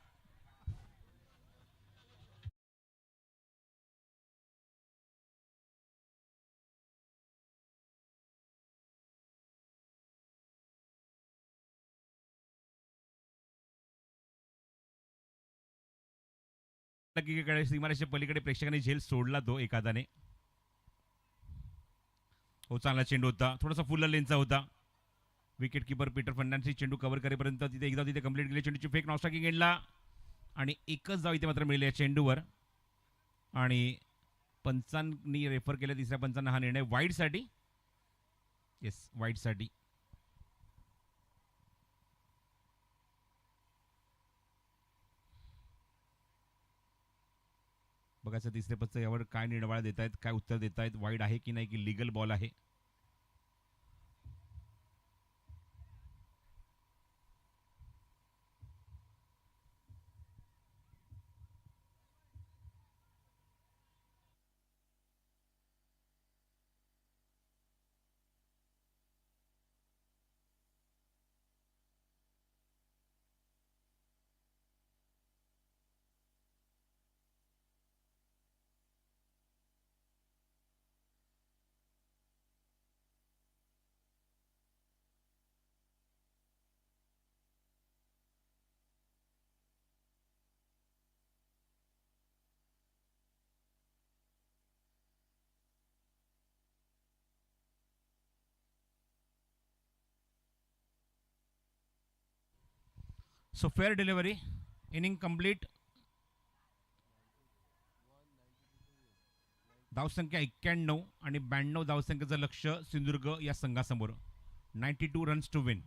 सीमारेषेच्या पलीकडे प्रेक्षकांनी झेल सोडला तो एखाद्याने. हो, चांगला चेंडू होता, थोडासा फुल लेनचा होता. विकेट किपर पीटर फर्नांडिस चेंडू कव्हर करेपर्यंत तिथे कंप्लीट केली. चेंडूची फेक नॉस्टॉकिंग एंडला आणि एकच धाव इथे मात्र मिळेल या चेंडूवर. आणि पंचांनी रेफर केला, तिसऱ्या पंचांना हा निर्णय वाईडसाठी. येस, वाईडसाठी. बघायचं तिसरे पंच यावर काय निर्णय देत आहेत, काय उत्तर देत आहेत. वाईड आहे की नाही, की लिगल बॉल आहे. So fair delivery, inning complete. धावसंख्या 91 आणि 92 धावसंख्येचं लक्ष सिंधुदुर्ग या संघासमोर. 92 रन्स टू विन.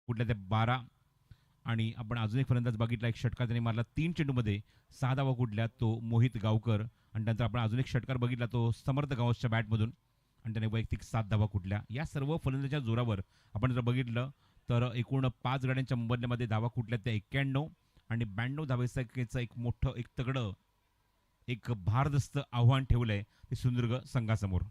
कुठल्या ते 12 आणि आपण अजून एक फलंदाज बघितला एक षटकार त्याने मारला 3 चेंडूमध्ये 6 धावा कुठल्या तो मोहित गावकर आणि त्यानंतर आपण अजून एक षटकार बघितला तो समर्थ गावसच्या बॅटमधून आणि त्याने वैयक्तिक 7 धावा कुठल्या. या सर्व फलंदाजाच्या जोरावर आपण जर बघितलं तर एकूण 5 गाड्यांच्या मोबदल्यामध्ये धावा कुठल्या त्या 91 आणि 92 धावेचं एक मोठं एक तगडं एक भारदस्त आव्हान ठेवलंय ते सिंधुदुर्ग संघासमोर.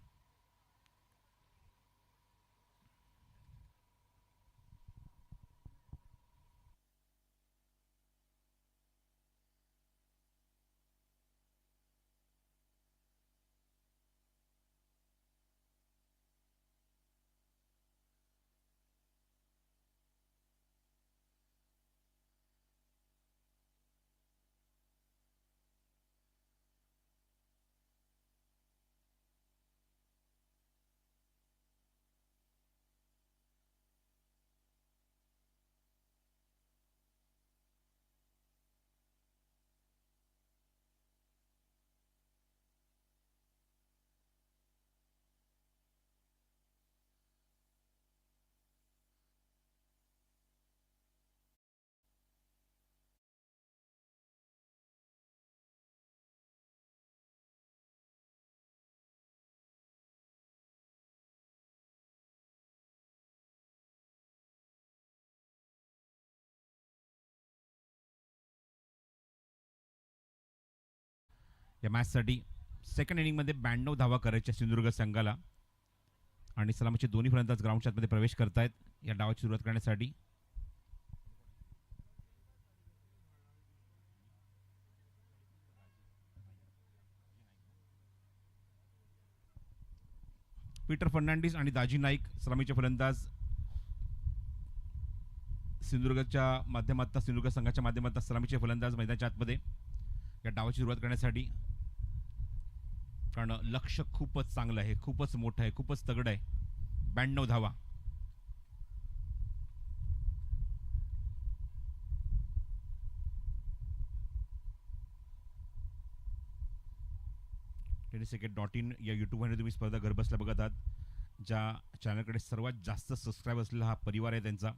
या मॅचसाठी सेकंड इनिंगमध्ये 92 धावा करायच्या सिंधुदुर्ग संघाला आणि सलामीचे दोन्ही फलंदाज ग्राउंडच्या आतमध्ये प्रवेश करतायत या डावाची सुरुवात करण्यासाठी. पीटर फर्नांडिस आणि दाजी नाईक सलामीचे फलंदाज सिंधुदुर्ग संघाच्या माध्यमातून सलामीचे फलंदाज मैदानाच्या आतमध्ये या डावाची सुरुवात करण्यासाठी. कारण लक्ष खूपच चांगलं आहे, खूपच मोठं आहे, खूपच तगड आहे. 92 धावा. tenniscricket.in या यूट्यूबवर तुम्ही स्पर्धा घरबसल्या बघत आहात. ज्या चॅनलकडे सर्वात जास्त सबस्क्राईब असलेला हा परिवार आहे त्यांचा.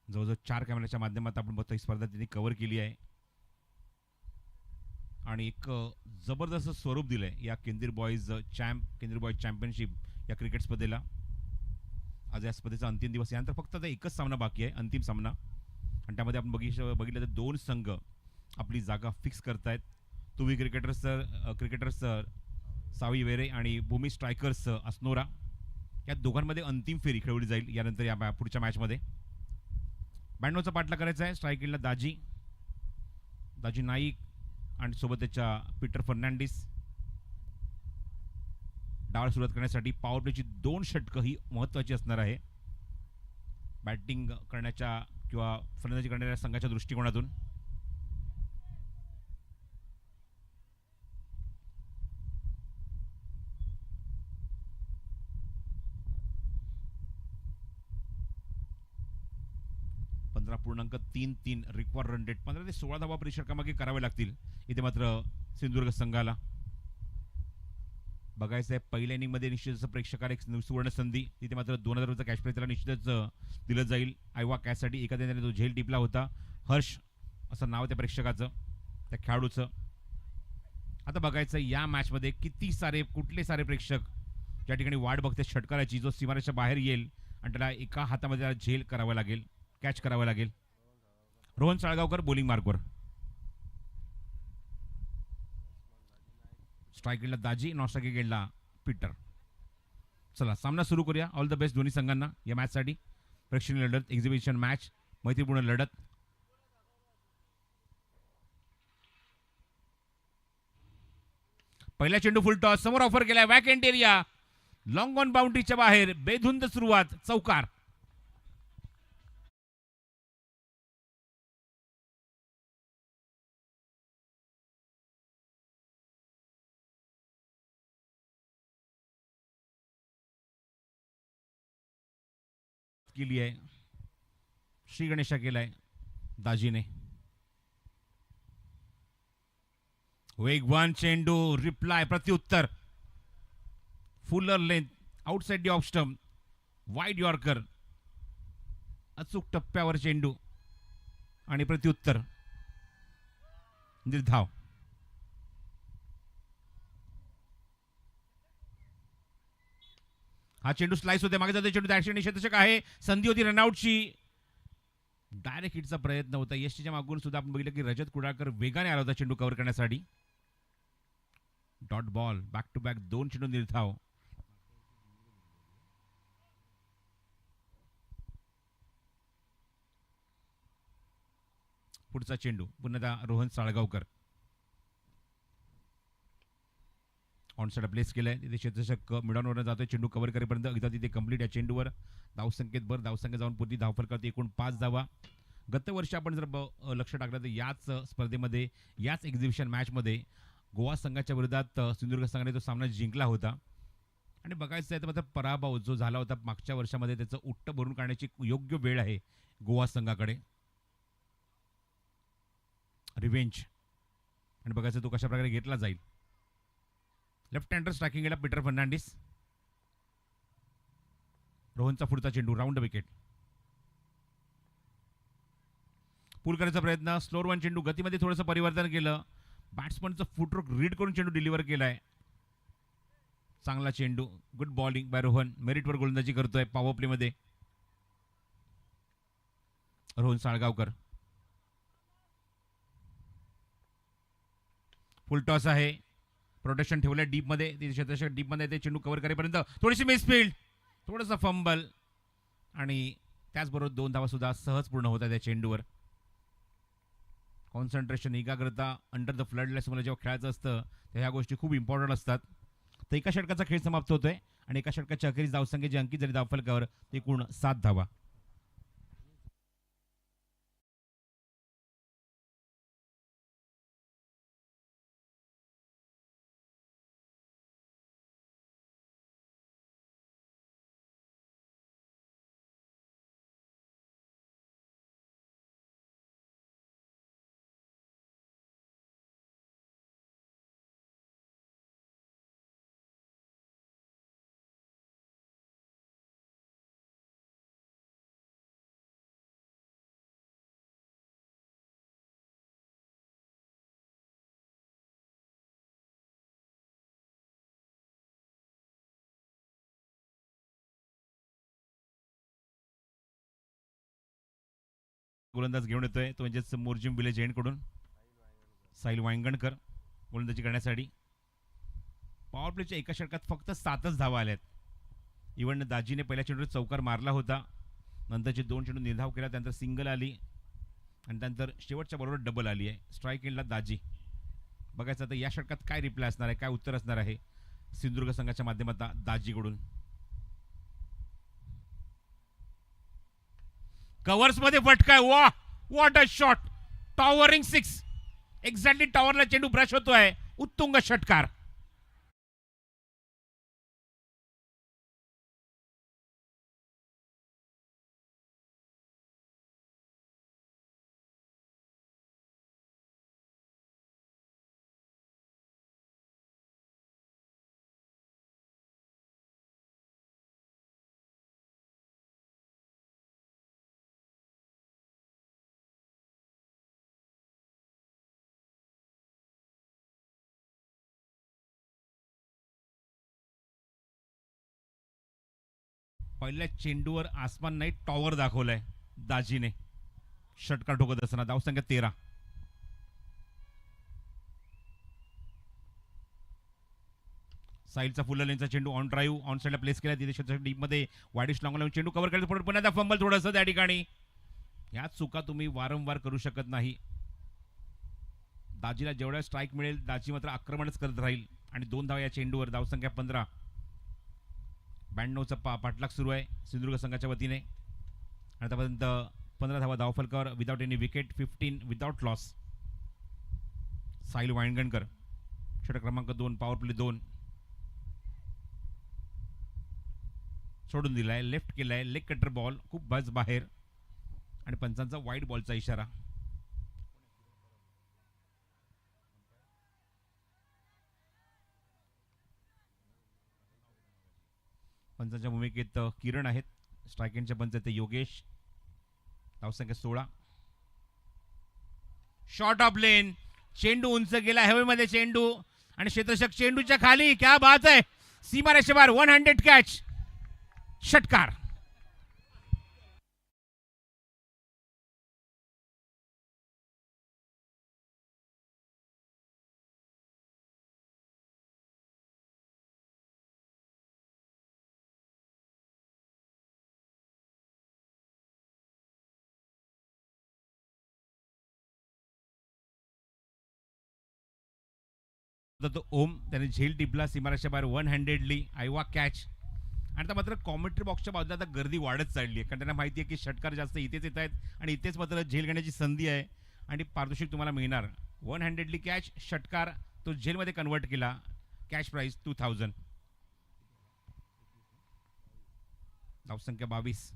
जवळजवळ 4 कॅमेऱ्याच्या माध्यमातून आपण बघतो ही स्पर्धा त्यांनी कव्हर केली आहे आणि एक जबरदस्त स्वरूप दिलंय या केंद्रीय बॉईज चॅम्पियनशिप या क्रिकेट स्पर्धेला. आज या स्पर्धेचा अंतिम दिवस यानंतर फक्त आता एकच सामना बाकी आहे, अंतिम सामना, आणि त्यामध्ये आपण बघितलं तर 2 संघ आपली जागा फिक्स करतायत. तुवी क्रिकेटर्स सावी वेरे आणि भूमी स्ट्रायकर्स अस्नोरा या दोघांमध्ये अंतिम फेरी खेळवली जाईल यानंतर या पुढच्या मॅचमध्ये. 92चा पाठला करायचा आहे. स्ट्रायकिंगला दाजी नाईक आणि सोबत त्याच्या पीटर फर्नांडिस. डावाला सुरुवात करण्यासाठी पॉवर प्लेची 2 षटकं ही महत्त्वाची असणार आहे बॅटिंग करण्याच्या किंवा फलंदाजी करणाऱ्या संघाच्या दृष्टिकोनातून. .33 रिक्वायर्ड रन रेट. 15 ते 16 धावा परिषदकामागे करावे लागतील इथे मात्र सिंधुदुर्ग संघाला. बघायचं आहे पहिल्या इनिंगमध्ये निश्चितच प्रेक्षकाला एक सुवर्ण संधी. तिथे मात्र 2000 रुपयाचा कॅश प्राईज त्याला निश्चितच दिलं जाईल. आयवा कॅचसाठी एका त्याने तो झेल टिपला होता. हर्ष असं नाव त्या प्रेक्षकाचं, त्या खेळाडूचं. आता बघायचं या मॅचमध्ये कुठले सारे प्रेक्षक ज्या ठिकाणी वाट बघते षटकाराची, जो सीमारेषेच्या बाहेर येईल आणि त्याला एका हातामध्ये त्याला झेल करावा लागेल, कॅच करावा लागेल. रोहन साळगावकर बॉलिंग मार्कवर. स्ट्रायकिंगला दाजी, नॉन स्ट्रायकिंगला पीटर. चला सामना सुरू करूया. ऑल द बेस्ट दोन्ही संघांना या मॅचसाठी. प्रेक्षणीय लढत, एक्झिबिशन मॅच, मैत्रीपूर्ण लढत. पहिला चेंडू फुल टॉस समोर ऑफर केलाय वॅकेंट एरिया. लॉंग ऑन बाउंड्रीच्या बाहेर बेधुंद सुरुवात, चौकार. केली आहे श्री गणेशा केलाय दाजीने. वेगवान चेंडू, रिप्लाय, प्रत्युत्तर, Fuller length, outside the off stump, wide yorker. अचूक टप्प्यावर चेंडू आणि प्रत्युत्तर निर्धाव. हा चेंडू स्लाइस होते, मागे जातो चेंडू, ऍक्शन निषेधक आहे, संधी होती रनआउटची. डायरेक्ट हिटचा प्रयत्न होता. यशच्या मागून सुद्धा आपण बघितलं की रजत कुडाळकर वेगाने आला होता चेंडू कव्हर करण्यासाठी. Dot ball, back to back 2 चेंडू निर्धाव. पुढचा चेंडू पुन्हा Rohan Salgaonkar. On side place केलाय, तिथे क्षेत्ररक्षक मिडॉनवर जातोय, चेंडू कव्हर करेपर्यंत एकदा तिथे कंप्लीट. या चेंडूवर धावसंख्येत धावसंख्या जाऊन पुढे धावफल करते, एकूण 5 धावा. गत वर्षी आपण जर लक्ष टाकलं तर याच स्पर्धेमध्ये, याच एक्झिबिशन मॅचमध्ये गोवा संघाच्या विरोधात सिंधुदुर्ग संघाने तो सामना जिंकला होता. आणि बघायचं आहे तर मात्र पराभव जो झाला होता मागच्या वर्षामध्ये, त्याचं उट्ट भरून काढण्याची योग्य वेळ आहे गोवा संघाकडे. रिव्हेंज आणि बघायचं तो कशा प्रकारे घेतला जाईल. लेफ्ट हँडर स्ट्रायकिंग गेला पीटर फर्नांडिस. रोहनचा पुढचा चेंडू राऊंड विकेट. पूल करायचा प्रयत्न, स्लोअर वन चेंडू, गतीमध्ये थोडंसं परिवर्तन केलं, बॅट्समनचं फुटवर्क रीड करून चेंडू डिलिव्हर केलाय. चांगला चेंडू, गुड बॉलिंग बाय रोहन, मेरिटवर गोलंदाजी करतोय पॉवर प्ले मध्ये रोहन साळगावकर. फुल टॉस आहे, प्रोटेक्शन ठेवलंय डीप मध्ये, क्षेत्ररक्षक डीप मध्ये ते चेंडू कव्हर करेपर्यंत थोडीशी मिसफील्ड, थोडंसं फंबल आणि त्याचबरोबर 2 धावा सुद्धा सहज पूर्ण होत्या त्या चेंडूवर. कॉन्सन्ट्रेशन, एकाग्रता अंडर द फ्लड लाईट्स मला जेव्हा खेळायचं असतं तर ह्या गोष्टी खूप इम्पॉर्टंट असतात. तर एका षटकाचा खेळ समाप्त होतोय आणि एका षटकाच्या अखेरीस धावसंख्येची अंकित जरी धावफलकावर ते एकूण 7 धावा. गोलंदाज घेऊन येतोय तो म्हणजेच मोर्जिम विलेज एंड कडून साहिल वांगणकर गोलंदाजी करण्यासाठी. पॉवर प्लेच्या एका षटकात फक्त 7च धावा आल्यात. इव्हन दाजीने पहिल्या चेंडूवर चौकार मारला होता, नंतरचे 2 चेंडू निर्धाव केला, त्यानंतर सिंगल आली आणि त्यानंतर शेवटच्या बरोबर डबल आली आहे. स्ट्राईक एंडला दाजी. बघायचं आता या षटकात काय रिप्लाय असणार आहे, काय उत्तर असणार आहे सिंधुदुर्ग संघाच्या माध्यमातून दाजीकडून. कव्हर्स मध्ये फटकाय, वा what a shot, towering 6, exactly टॉवरला चेंडू ब्रश होतोय, उत्तुंग षटकार. पहिल्या चेंडूवर आसमान नाही टॉवर दाखवलाय दाजीने षटकार ठोकत असताना. धावसंख्या 13. साईडचा फुल लेनचा चेंडू ऑन ड्राईव्ह ऑन साईडला प्लेस केला, तिथे डीप मध्ये वाईडिश लॉंग लावून चेंडू कव्हर करायचं, पुन्हा फंबल थोडंसं त्या ठिकाणी. ह्या चुका तुम्ही वारंवार करू शकत नाही. दाजीला जेवढ्या स्ट्राईक मिळेल दाजी मात्र आक्रमणच करत राहील आणि 2 धावा या चेंडूवर. धावसंख्या 15. 92चा पाठलाग सुरू आहे सिंधुदुर्ग संघाच्या वतीने. आतापर्यंत 15 धावा धावफलकावर without any wicket, 15 without loss. Sahil Wangankar षटक क्रमांक 2, पॉवर प्ले 2 सोडून दिलाय, लेफ्ट केलाय, लेग कटर बॉल खूप बस बाहेर आणि पंचांचा वाईड बॉलचा इशारा. पंचांच्या भूमिकेत किरण आहेत, स्ट्रायकिंगच्या पंच ते योगेश. धावसंख्या 16. शॉर्ट ऑफ लेन, चेंडू उंच गेला हवेमध्ये चेंडू आणि क्षेत्ररक्षक चेंडूच्या खाली. क्या बात आहे, सीमारेषेबाहेर 100 कॅच, षटकार. तो ओम त्याने झेल टिपला सीमारेषा बाहेर 100ली आयवा कॅच. आणि आता मात्र कॉमेंट्री बॉक्सच्या बाजूला आता गर्दी वाढत चालली आहे, कारण त्यांना माहिती आहे की षटकार जास्त इथेच येत आहेत आणि इथेच मात्र झेल घेण्याची संधी आहे आणि पारितोषिक तुम्हाला मिळणार. 100ली कॅच, षटकार तो झेलमध्ये कन्वर्ट केला. Cash price 2000. धावसंख्या 22.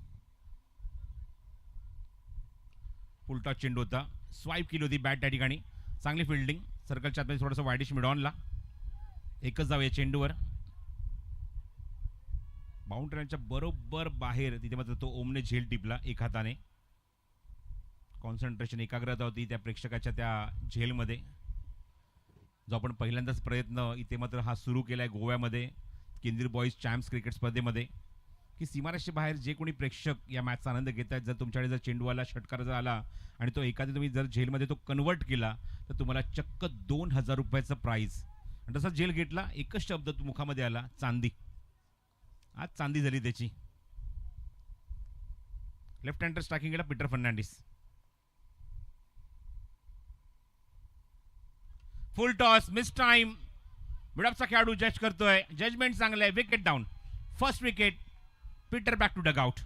फुलटॉस चेंडू होता, स्वाईप केली होती बॅट त्या ठिकाणी. चांगली फिल्डिंग, सर्कलच्या आतमध्ये थोडंसं वाईडिश मिडॉनला. एकच जाऊया चेंडूवर, बाउंड्रीच्या बरोबर बाहेर. तिथे मात्र तो ओमने झेल टिपला एक हाताने. कॉन्सन्ट्रेशन, एकाग्रता होती त्या प्रेक्षकाच्या त्या झेलमध्ये, जो आपण पहिल्यांदाच प्रयत्न इथे मात्र हा सुरू केलाय गोव्यामध्ये केंद्रीय बॉईज चॅम्प्स क्रिकेट स्पर्धेमध्ये, की सीमारेषे बाहेर जे कोणी प्रेक्षक या मॅचचा आनंद घेत आहेत, जर तुमच्याकडे जर चेंडू आला, षटकार जर आला आणि तो एखादी तुम्ही जर झेलमध्ये तो कन्वर्ट केला तर तुम्हाला चक्क 2000 रुपयाचं प्राइज. आणि तसा झेल घेतला, एकच शब्द मुखामध्ये आला, चांदी. आज चांदी झाली त्याची. लेफ्ट हँडर स्ट्रायकिंग केला Peter Fernandes. Full toss, miss time. मिडअपचा खेळाडू जज करतोय, जजमेंट चांगलं आहे. Wicket down, first wicket. Peter back to dugout.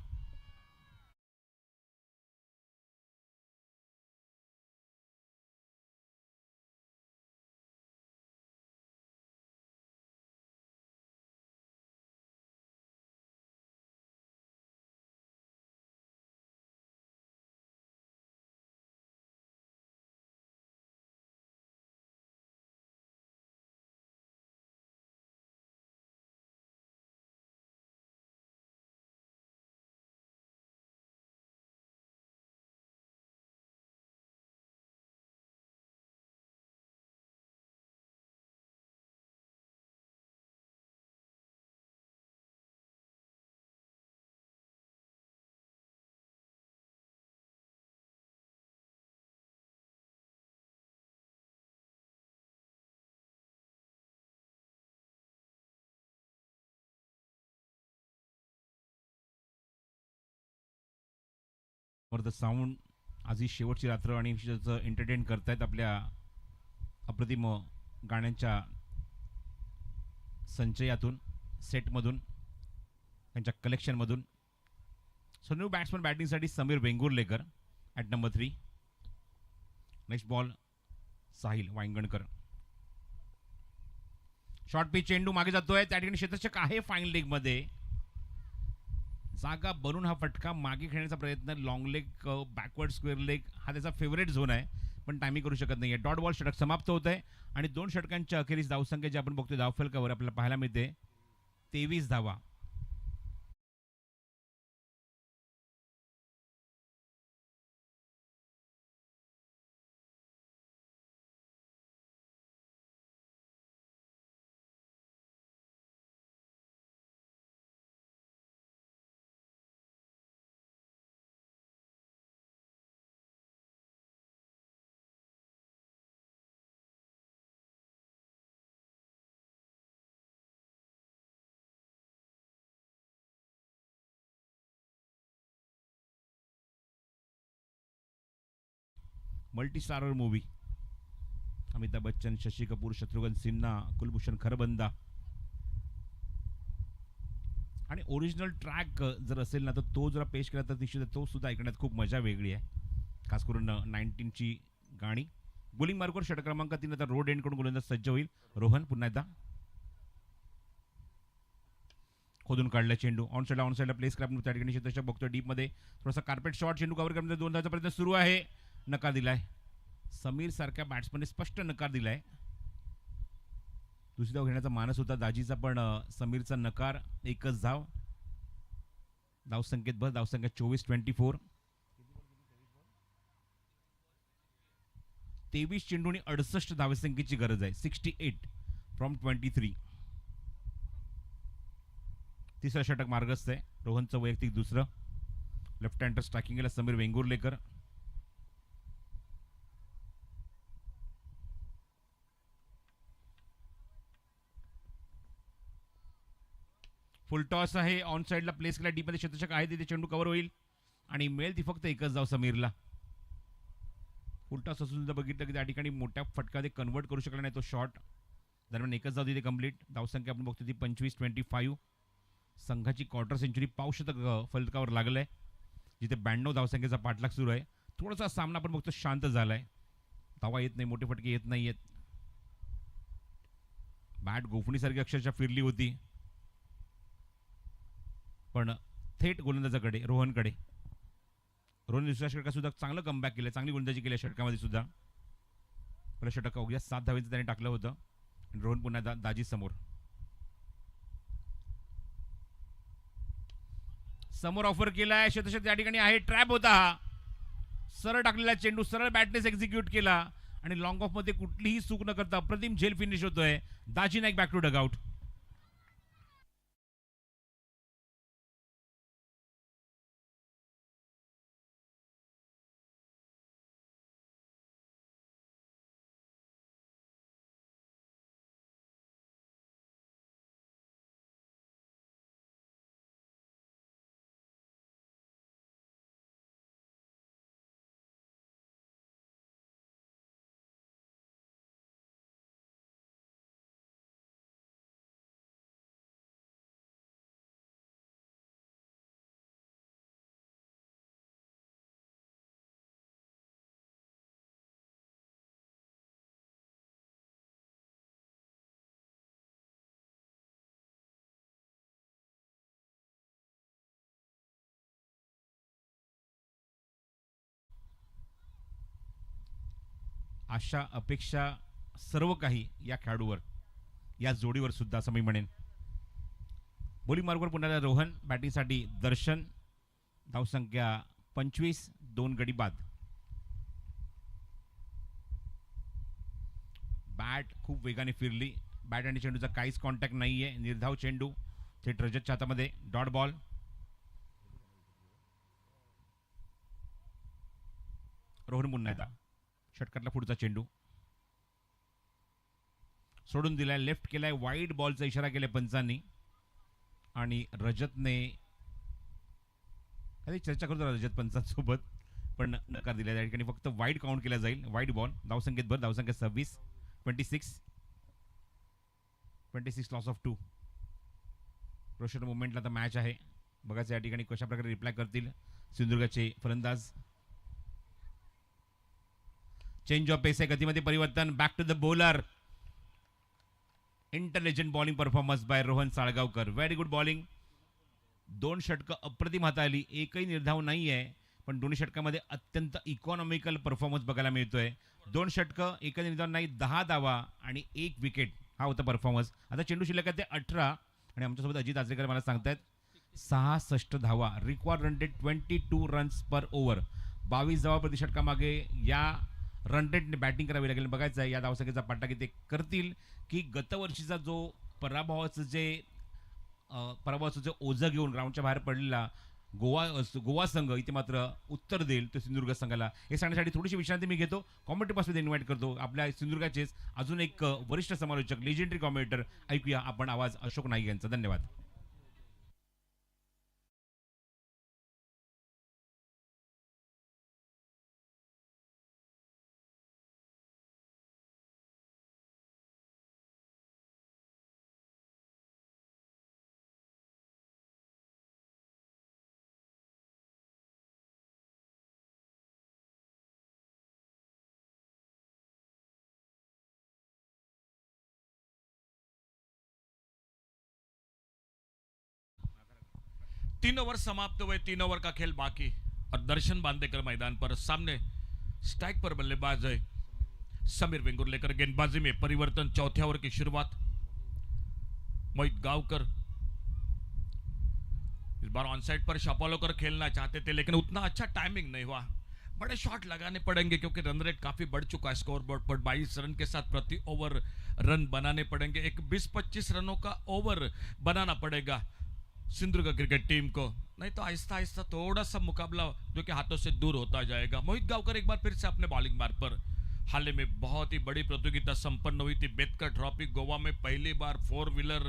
For the sound. आज ही शेवटची रात्र आणि एंटरटेन करतायत आपल्या अप्रतिम गाण्यांच्या संचयातून, सेटमधून, त्यांच्या कलेक्शनमधून. सो न्यू बॅट्समन बॅटिंगसाठी Sameer Vengurlekar at number 3. Next ball Sahil Wangankar. Short pitch चेंडू मागे जातोय, त्या ठिकाणी क्षेत्ररक्षक आहे फाईन लेगमध्ये. जागा बनून हा फटका मागे खेळण्याचा प्रयत्न. Long leg, backward square leg हा त्याचा फेवरेट झोन आहे, पण टायमिंग करू शकत नाही. डॉट बॉल षटक समाप्त होत आहे आणि 2 षटकांच्या अखेरीस धावसंख्या जे आपण बघतोय धावफलकावर आपल्याला पाहायला मिळते 23 धावा. Multi starrer movie, Amitabh Bachchan, Shashi Kapoor, Shatrughan Sinha, Kulbhushan Kharbanda. आणि ओरिजिनल ट्रॅक जर असेल ना तर तो जर पेश केला तर निश्चित तो सुद्धा ऐकण्यात खूप मजा वेगळी आहे, खास करून 19ची गाणी. बोलिंग मार्कवर षटक क्रमांक 3 आता रोड एंड कडून गोलंदाज सज्ज होईल. रोहन पुन्हा एकदा खोदून काढला चेंडू. ऑन साइडला प्लेस करा. त्या ठिकाणी क्षेत्ररक्षक बघतोय डीप मध्ये, थोडासा कार्पेट शॉट, चेंडू कव्हर करण्याचा 2 धावांचा प्रयत्न सुरू आहे. नकार दिलाय. समीर सारख्या बॅट्समनने स्पष्ट नकार दिलाय. दुसरी धाव घेण्याचा मानस होता दाजीचा, पण समीरचा नकार. एकच धाव. धावसंख्येत बस, धावसंख्या 24-24. 23 चेंडू आणि 68 धावसंख्येची गरज आहे. 68 फ्रॉम 23. तिसरं षटक मार्गस्थ आहे. रोहनचं वैयक्तिक दुसरं. लेफ्ट हँडर स्ट्रायकिंग केलं समीर वेंगुर्लेकर. फुल टॉस आहे. ऑन साइडला प्लेस केला. डीप मध्ये क्षेत्ररक्षक आहे तिथे चेंडू कव्हर होईल आणि मिळेल ती फक्त एकच धाव समीरला. फुल टॉस असून सुद्धा बघितलं की त्या ठिकाणी मोठ्या फटकामध्ये कन्वर्ट करू शकला नाही तो शॉट. दरम्यान एकच धाव तिथे कंप्लीट. धावसंख्या आपण बघतो ती 25-25. संघाची क्वार्टर सेंचुरी पाव शतक फलकावर लागलंय, जिथे 92 धावसंख्येचा पाठलाग सुरू आहे. थोडासा सामना आपण बघतो शांत झालाय. धावा येत नाही, मोठे फटके येत नाहीयेत. बॅट गोफणीसारखी अक्षरशः फिरली होती, पण थेट गोलंदाजाकडे रोहनकडे. रोहन दुसऱ्या षटकात सुद्धा चांगलं कमबॅक केलं, चांगली गोलंदाजी केली षटकामध्ये सुद्धा. पहिलं षटक अवघ्या 7 धावेचं त्याने टाकलं होतं. रोहन पुन्हा दाजी समोर ऑफर केलाय. क्षेत्ररक्षक त्या ठिकाणी आहे. ट्रॅप होता हा. सरळ टाकलेला चेंडू सरळ बॅटनेस एक्झिक्यूट केला आणि लॉंग ऑफ मध्ये कुठलीही चूक न करता अप्रतिम झेल फिनिश होतोय. दाजी नाईक बॅक टू डगआउट. आशा अपेक्षा सर्व काही या खेळाडूवर, या जोडीवर सुद्धा असं मी म्हणेन. बॉलिंग मार्गवर पुन्हा रोहन, बॅटिंगसाठी दर्शन. धावसंख्या 25, 2 गडी बाद. बॅट खूप वेगाने फिरली. बॅट आणि चेंडूचा काहीच कॉन्टॅक्ट नाहीये. निर्धाव चेंडू थेट रजतच्या हातामध्ये. Dot ball. रोहन पुन्हा एकदा षटकातला पुढचा चेंडू सोडून दिलाय. लेफ्ट केलाय. वाईड बॉलचा इशारा केलाय पंचांनी आणि रजतने काही चर्चा करतो रजत पंचांसोबत, पण नकार दिला. त्या ठिकाणी फक्त वाईड काउंट केला जाईल. Wide ball. धावसंख्येत भर. धावसंख्या 26. 26 लॉस ऑफ 2. रोशन मुवमेंटला आता मॅच आहे. बघायचं या ठिकाणी कशा प्रकारे रिप्लाय करतील सिंधुदुर्गाचे फलंदाज. चेंज ऑफ पेस आहे. गतीमध्ये परिवर्तन. Back to the bowler. Intelligent bowling performance by Rohan Salgaonkar. Very good bowling. 2 षटकं अप्रतिम हाताळली. एकही निर्धाव नाही आहे, पण दोन्ही षटकामध्ये अत्यंत इकॉनॉमिकल परफॉर्मन्स बघायला मिळतोय. 2 षटकं, एकही निर्धाव नाही, 10 धावा आणि 1 विकेट. हा होता परफॉर्मन्स. आता चेंडू शिल्लक आहे ते 18 आणि आमच्यासोबत अजित आचरेकर मला सांगतायत 66 धावा. रिक्वायर्ड रन रेट 22 रन्स पर ओव्हर. 22 धावा प्रति षटकामागे या रन रेटने बॅटिंग करावी लागेल. बघायचं आहे या धावसंख्येचा पाठा की ते करतील की गतवर्षीचा जो पराभवाचं जे ओझं घेऊन ग्राउंडच्या बाहेर पडलेला गोवा संघ इथे मात्र उत्तर देईल तो सिंधुदुर्ग संघाला. हे सांगण्यासाठी थोडीशी विश्रांती मी घेतो. कॉमेंट्री पासून इन्व्हाइट करतो आपल्या सिंधुदुर्गाचेच अजून एक वरिष्ठ समालोचक, लेजेंडरी कॉमेंटेटर. ऐकूया आपण आवाज अशोक नाईक यांचा. धन्यवाद. तीन ओवर समाप्त हुए. 3 ओवर का खेल बाकी और दर्शन बांदेकर मैदान पर. सामने स्ट्राइक पर बल्लेबाज है समीर वेंगुर्लेकर. गेंदबाजी में परिवर्तन. चौथे ओवर की शुरुआत. मोहित गावकर इस बार ऑन साइड पर शापोलोकर खेलना चाहते थे, लेकिन उतना अच्छा टाइमिंग नहीं हुआ. बड़े शॉट लगाने पड़ेंगे क्योंकि रन रेट काफी बढ़ चुका है स्कोर बोर्ड पर। 22 रन के साथ प्रति ओवर रन बनाने पड़ेंगे। एक 20-25 रनों का ओवर बनाना पड़ेगा सिंधुदुर्ग क्रिकेट टीम को, नहीं तो आहिस्ता आहिस्ता थोड़ा सा मुकाबला जो कि हाथों से दूर होता जाएगा। मोहित गांवकर एक बार फिर से अपने बॉलिंग मार्ग पर। हाल ही में बहुत ही बड़ी प्रतियोगिता संपन्न हुई थी बेतकर ट्रॉफी। गोवा में पहली बार 4 व्हीलर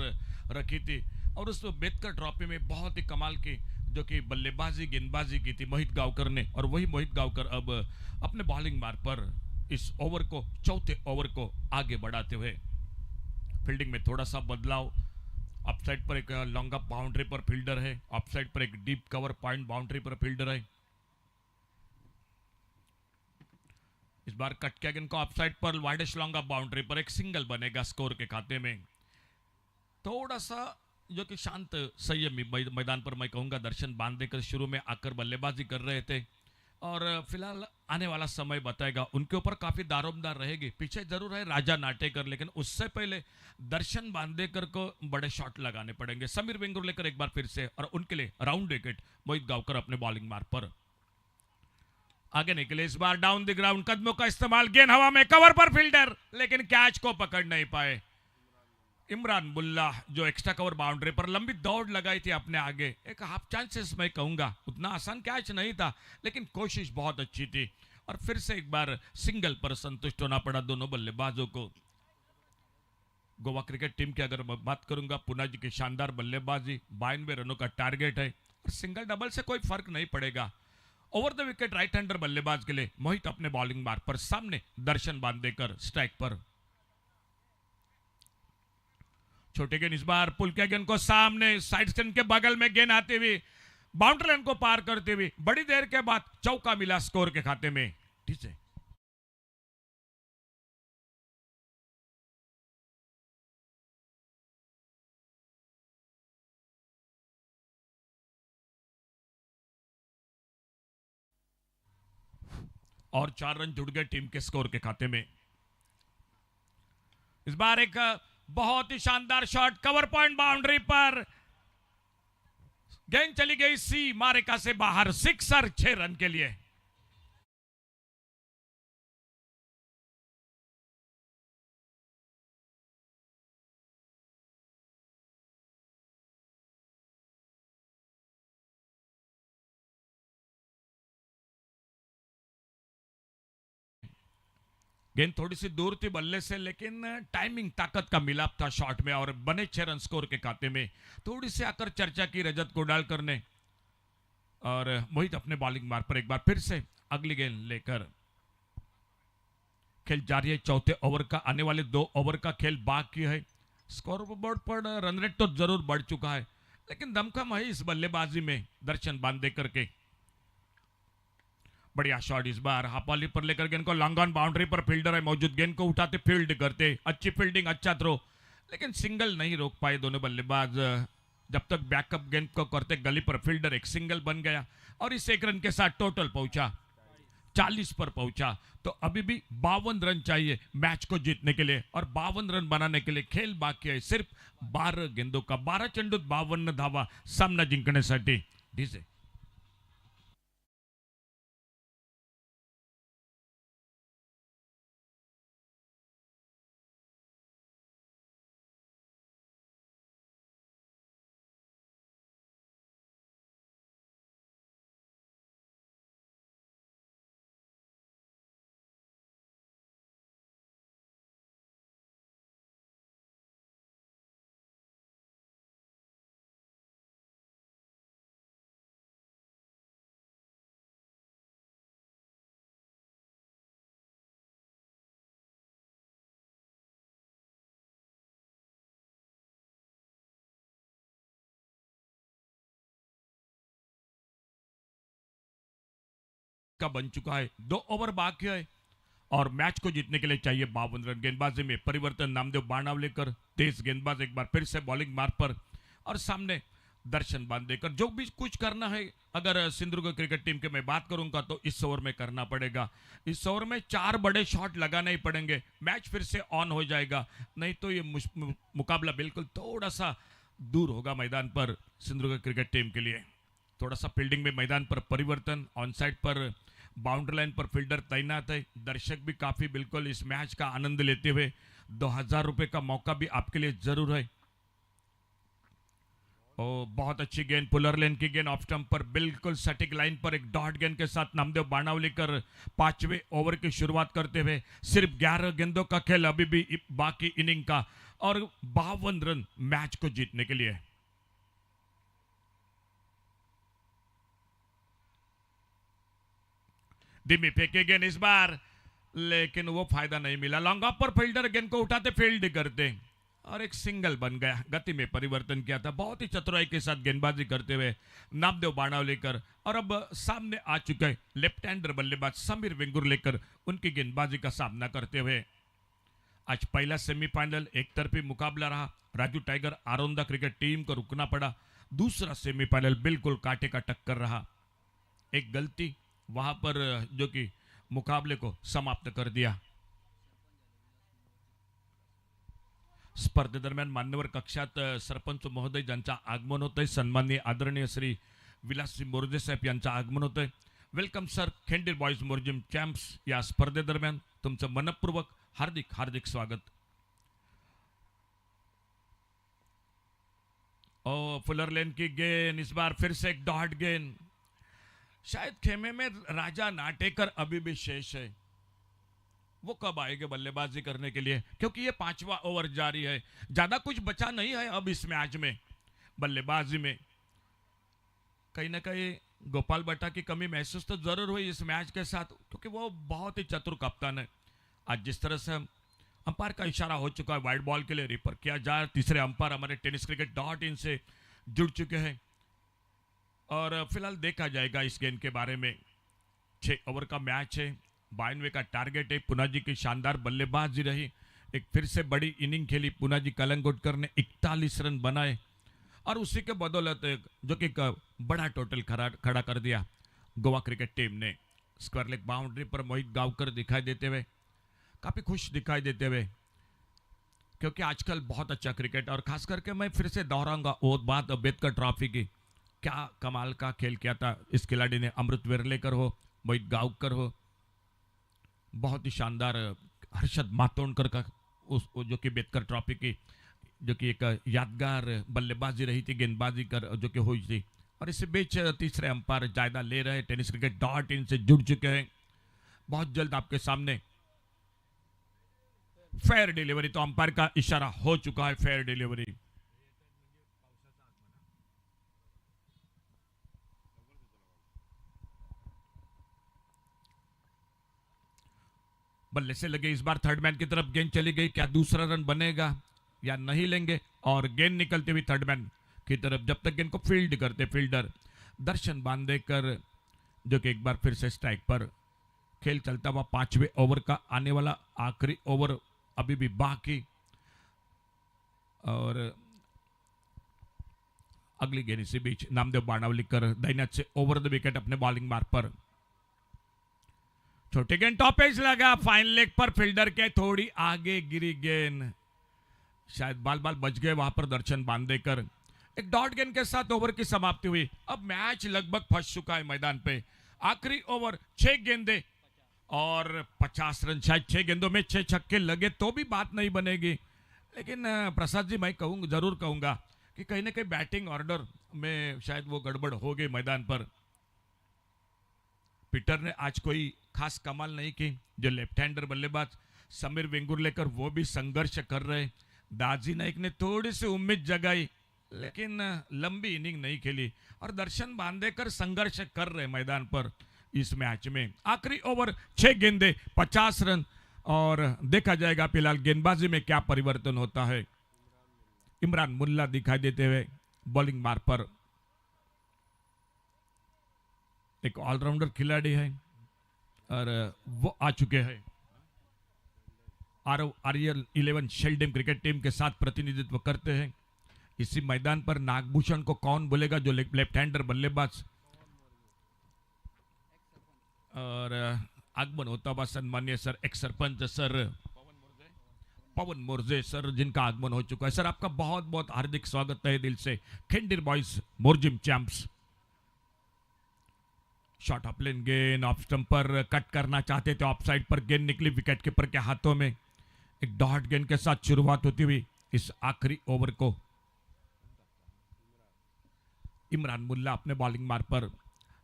रखी थी और उस बेतकर ट्रॉफी में बहुत ही कमाल की जो कि बल्लेबाजी गेंदबाजी की थी मोहित गांवकर ने। और वही मोहित गांवकर अब अपने बॉलिंग मार्ग पर इस ओवर को, चौथे ओवर को आगे बढ़ाते हुए। फील्डिंग में थोड़ा सा बदलाव। अपसाइड पर एक लॉन्ग अप बाउंड्री पर फील्डर है, ऑफसाइड पर एक डीप कवर पॉइंट बाउंड्री पर फील्डर है। इस बार कट किया गेंद को ऑफसाइड पर वाइडेस्ट लॉन्ग अप बाउंड्री पर एक सिंगल बनेगा स्कोर के खाते में। थोड़ा सा जो कि शांत संयमी मैदान पर मैं कहूंगा दर्शन बांदेकर शुरू में आकर बल्लेबाजी कर रहे थे और फिलहाल आने वाला समय बताएगा। उनके ऊपर काफी दारोमदार रहेगी। पीछे जरूर है राजा नाटेकर, लेकिन उससे पहले दर्शन बांदेकर को बड़े शॉट लगाने पड़ेंगे। समीर वेंगुर लेकर एक बार फिर से और उनके लिए राउंड विकेट मोहित गांवकर अपने बॉलिंग मार्ग पर आगे निकले। इस बार डाउन द ग्राउंड कदमों का इस्तेमाल, गेंद हवा में, कवर पर फील्डर लेकिन कैच को पकड़ नहीं पाए। इमरान मुल्ला जो एक्स्ट्रा कवर बाउंड्री पर लंबी दौड़ लगाई थी अपने आगे, एक हाफ चांसेस मैं कहूंगा। उतना आसान कैच नहीं था लेकिन कोशिश बहुत अच्छी थी और फिर से एक बार सिंगल पर संतुष्ट होना पड़ा दोनों बल्लेबाजों को। गोवा क्रिकेट टीम की अगर मैं बात करूंगा, पुना जी की शानदार बल्लेबाजी, 92 रनों का टारगेट है और सिंगल डबल से कोई फर्क नहीं पड़ेगा। Over the wicket right hander बल्लेबाज के लिए मोहित अपने बॉलिंग मार्ग पर, सामने दर्शन बांदेकर स्ट्राइक पर। छोटे गेंद इस बार पुल के गेंद को सामने साइड स्टैंड के बगल में गेंद आते हुए बाउंड्री लाइन को पार करते हुए बड़ी देर के बाद चौका मिला स्कोर के खाते में। ठीक है, और 4 रन जुड़ गए टीम के स्कोर के खाते में। इस बार एक बहुत ही शानदार शॉट, कवर पॉइंट बाउंड्री पर गेंद चली गई सी मारेका से बाहर, सिक्सर 6 रन के लिए। गेंद थोड़ी सी दूर थी बल्ले से, लेकिन टाइमिंग ताकत का मिलाप था शॉट में और बने 6 रन स्कोर के खाते में। थोड़ी सी आकर चर्चा की रजत गोडालकर ने और मोहित अपने बॉलिंग मार्ग पर एक बार फिर से अगली गेंद लेकर खेल जारी है। चौथे ओवर का, आने वाले 2 ओवर का खेल बाकी है। स्कोर बोर्ड पर रन रेट तो जरूर बढ़ चुका है लेकिन दमखम है इस बल्लेबाजी में दर्शन बांदेकर के। बढ़िया शॉट इस बार हापाली पर लेकर गेंद को long on boundary per fielder है मौजूद, गेंद को उठाते फील्ड करते, अच्छी फील्डिंग, अच्छा थ्रो, लेकिन सिंगल नहीं रोक पाए दोनों बल्लेबाज। जब तक बैकअप गेंद को करते गली पर फील्डर, एक सिंगल बन गया और इस 1 रन के साथ टोटल पहुंचा 40 पर पहुंचा। तो अभी भी 52 रन चाहिए मैच को जीतने के लिए और 52 रन बनाने के लिए खेल बाकी है सिर्फ 12 गेंदों का। 12 चेंडूत 52 धावा सामना जिंकण्यासाठी। ठीक आहे, का बन चुका है। 2 ओवर बाकी है और मैच को जीतने के लिए चाहिए 52 रन। गेंदबाजी में परिवर्तन, नामदेव बाणावलेकर तेज गेंदबाज एक बार फिर से बॉलिंग मार्ग पर और सामने दर्शन बांदेकर। जो भी कुछ करना है अगर सिंधुदुर्ग क्रिकेट टीम के मैं बात करूंगा तो इस ओवर में करना पड़ेगा। इस ओवर में 4 बड़े शॉट लगाने ही पड़ेंगे, मैच फिर से ऑन हो जाएगा, नहीं तो ये मुकाबला बिल्कुल थोड़ा सा दूर होगा मैदान पर सिंधुदुर्ग क्रिकेट टीम के लिए। थोड़ा सा फील्डिंग में मैदान पर परिवर्तन, on side per boundary line per fielder तैनात है। दर्शक भी काफी बिल्कुल इस मैच का आनंद लेते हुए 2000 रुपए का मौका भी आपके लिए जरूर है। ओ बहुत अच्छी गेंद, पुलर लेन की गेंद ऑफ स्टंप पर बिल्कुल सटीक लाइन पर एक डॉट गेंद के साथ नामदेव बाणावलीकर 5वें ओवर की शुरुआत करते हुए। सिर्फ 11 गेंदों का खेल अभी भी बाकी इनिंग का और 52 रन मैच को जीतने के लिए। धीमी फेंके गेंद इस बार, लेकिन वो फायदा नहीं मिला। लॉन्ग ऑफ पर फील्डर गेंद को उठाते फील्ड करते और एक सिंगल बन गया। गति में परिवर्तन किया था बहुत ही चतुराई के साथ गेंदबाजी करते हुए नामदेव बाणावलीकर। और अब सामने आ चुके हैं लेफ्ट हैंडर बल्लेबाज समीर वेंगुर्लेकर, उनकी गेंदबाजी का सामना करते हुए। आज पहला सेमीफाइनल एक तरफी मुकाबला रहा। राजू टाइगर आरोंदा क्रिकेट टीम को रुकना पड़ा। दूसरा सेमीफाइनल बिल्कुल कांटे का टक्कर रहा। एक गलती वहां पर जो कि मुकाबले को समाप्त कर दिया। स्पर्धेदरम्यान मान्यवर कक्षात सरपंच महोदय ज्यांचं आगमन होतंय, सन्माननीय आदरणीय श्री विलासजी मोरजे साहेब यांचं आगमन होतंय। Welcome sir, Khindir boys Morjim champs या स्पर्धेदरम्यान तुमचं मनपूर्वक हार्दिक हार्दिक स्वागत। फुलर लेन की गेंद, इस बार फिर से एक डॉट गेंद। शायद खेमे में राजा नाटेकर अभी भी शेष है। वो कब आएंगे बल्लेबाजी करने के लिए, क्योंकि ये 5वां ओवर जारी है। ज्यादा कुछ बचा नहीं है अब इस मैच में। बल्लेबाजी में कहीं ना कहीं गोपाल बट्टा की कमी महसूस तो जरूर हुई इस मैच के साथ, क्योंकि वो बहुत ही चतुर कप्तान है। आज जिस तरह से अंपायर का इशारा हो चुका है वाइड बॉल के लिए रिफर किया जाए, तीसरे अंपायर हमारे टेनिस क्रिकेट .in से जुड़ चुके हैं और फिलहाल देखा जाएगा इस गेंद के बारे में। 6 ओवर का मैच है, 92 का टारगेट है। पूना जी की शानदार बल्लेबाजी रही, एक फिर से बड़ी इनिंग खेली पूना जी कलंगुटकर ने, 41 रन बनाए और उसी के बदौलत जो कि बड़ा टोटल खड़ा कर दिया गोवा क्रिकेट टीम ने। स्क्वायर लेग बाउंड्री पर मोहित गावकर दिखाई देते हुए काफी खुश दिखाई देते हुए, क्योंकि आजकल बहुत अच्छा क्रिकेट, और खास करके मैं फिर से दोहराऊंगा वो बात अम्बेडकर ट्रॉफी की। क्या कमाल का खेल किया था इस खिलाड़ी ने, अमृत वेरलेकर हो, मोहित गावकर हो, बहुत ही शानदार। हर्षद मातोंडकर का उस जो कि अम्बेडकर ट्रॉफी की जो कि एक यादगार बल्लेबाजी रही थी, गेंदबाजी कर जो कि हुई थी। और इसी बीच तीसरे अंपायर जायदा ले रहे टेनिस क्रिकेट .in से जुड़ चुके हैं। बहुत जल्द आपके सामने फेयर डिलीवरी, तो अंपायर का इशारा हो चुका है फेयर डिलीवरी। बल्ले से लगे इस बार थर्ड मैन की तरफ गेंद चली गई, क्या दूसरा रन बनेगा या नहीं लेंगे, और गेंद निकलती हुई थर्ड मैन की तरफ। जब तक गेंद को फील्ड करते फील्डर दर्शन बांदेकर, जो कि एक बार फिर से स्ट्राइक पर। खेल चलता हुआ 5वें ओवर का आने वाला आखिरी ओवर अभी भी बाकी, और अगली गेंद इसी beach Namdev बाणावलीकर Dainik say over the wicket अपने बॉलिंग मार्क पर। छोटी गेंद टॉप एज लगा, फाइन लेग पर फील्डर के थोड़ी आगे गिरी गेंद, शायद बाल बच गए वहां पर दर्शन बांदेकर। एक डॉट गेंद के साथ ओवर की समाप्ति हुई। अब मैच लगभग फंस चुका है मैदान पे। आखिरी ओवर 6 गेंदे और 50 रन, शायद 6 गेंदों में 6 छक्के लगे तो भी बात नहीं बनेगी। लेकिन प्रसाद जी मैं जरूर कहूंगा कि कहीं ना कहीं बैटिंग ऑर्डर में शायद वो गड़बड़ हो गई मैदान पर। पीटर ने आज कोई खास कमाल नहीं की। जो लेफ्ट हैंडर बल्लेबाज समीर वेंगुर्लेकर वो भी संघर्ष कर रहे। दाजी नाइक ने थोड़ी सी उम्मीद जगाई, लेकिन लंबी इनिंग नहीं खेली, और दर्शन बांदेकर संघर्ष कर रहे मैदान पर इस मैच में। आखिरी ओवर 6 गेंदे 50 रन, और देखा जाएगा फिलहाल गेंदबाजी में क्या परिवर्तन होता है। इमरान मुल्ला दिखाई देते हुए बॉलिंग मार्क पर। एक ऑलराउंडर खिलाड़ी है और वो आ चुके हैं आरएल 11 शेल्डेम क्रिकेट टीम के साथ प्रतिनिधित्व करते हैं। इसी मैदान पर नागभूषण को कौन बोलेगा, जो लेफ्ट हैंडर बल्लेबाज, और आगमन होता हुआ सन्मान्य सर एक्स सरपंच सर पवन मोरजे सर, जिनका आगमन हो चुका है। सर आपका बहुत बहुत हार्दिक स्वागत है दिल से Khindir boys Morjim champs. Shot off lane गेंद ऑफ स्टंप पर कट करना चाहते थे, ऑफ साइड पर गेंद निकली विकेट कीपर के हाथों में। एक डॉट गेंद के साथ शुरुआत होती हुई इस आखिरी ओवर को इमरान मुल्ला अपने बॉलिंग मार्ग पर,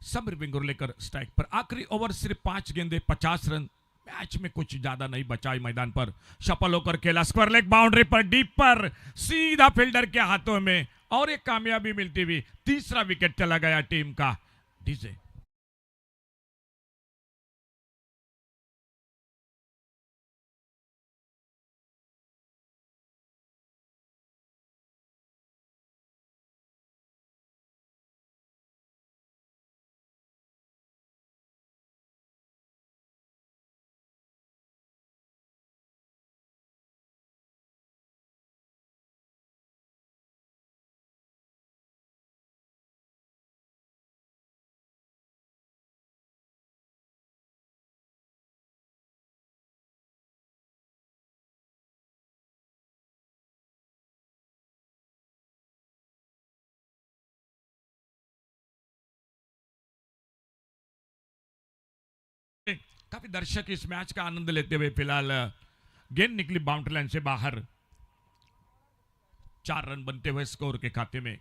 समीर विंगुर लेकर स्ट्राइक पर। आखिरी ओवर सिर्फ 5 गेंदे 50 रन, मैच में कुछ ज्यादा नहीं बचाई मैदान पर। सफल होकर खेला स्क्वायर लेग बाउंड्री पर डीप पर सीधा फील्डर के हाथों में और एक कामयाबी मिलती हुई तीसरा विकेट चला गया टीम का। डीजे काफी दर्शक इस मैच का आनंद लेते हुए फिलहाल गेंद निकली बाउंड्री लाइन से बाहर। 4 रन बनते हुए स्कोर के खाते में।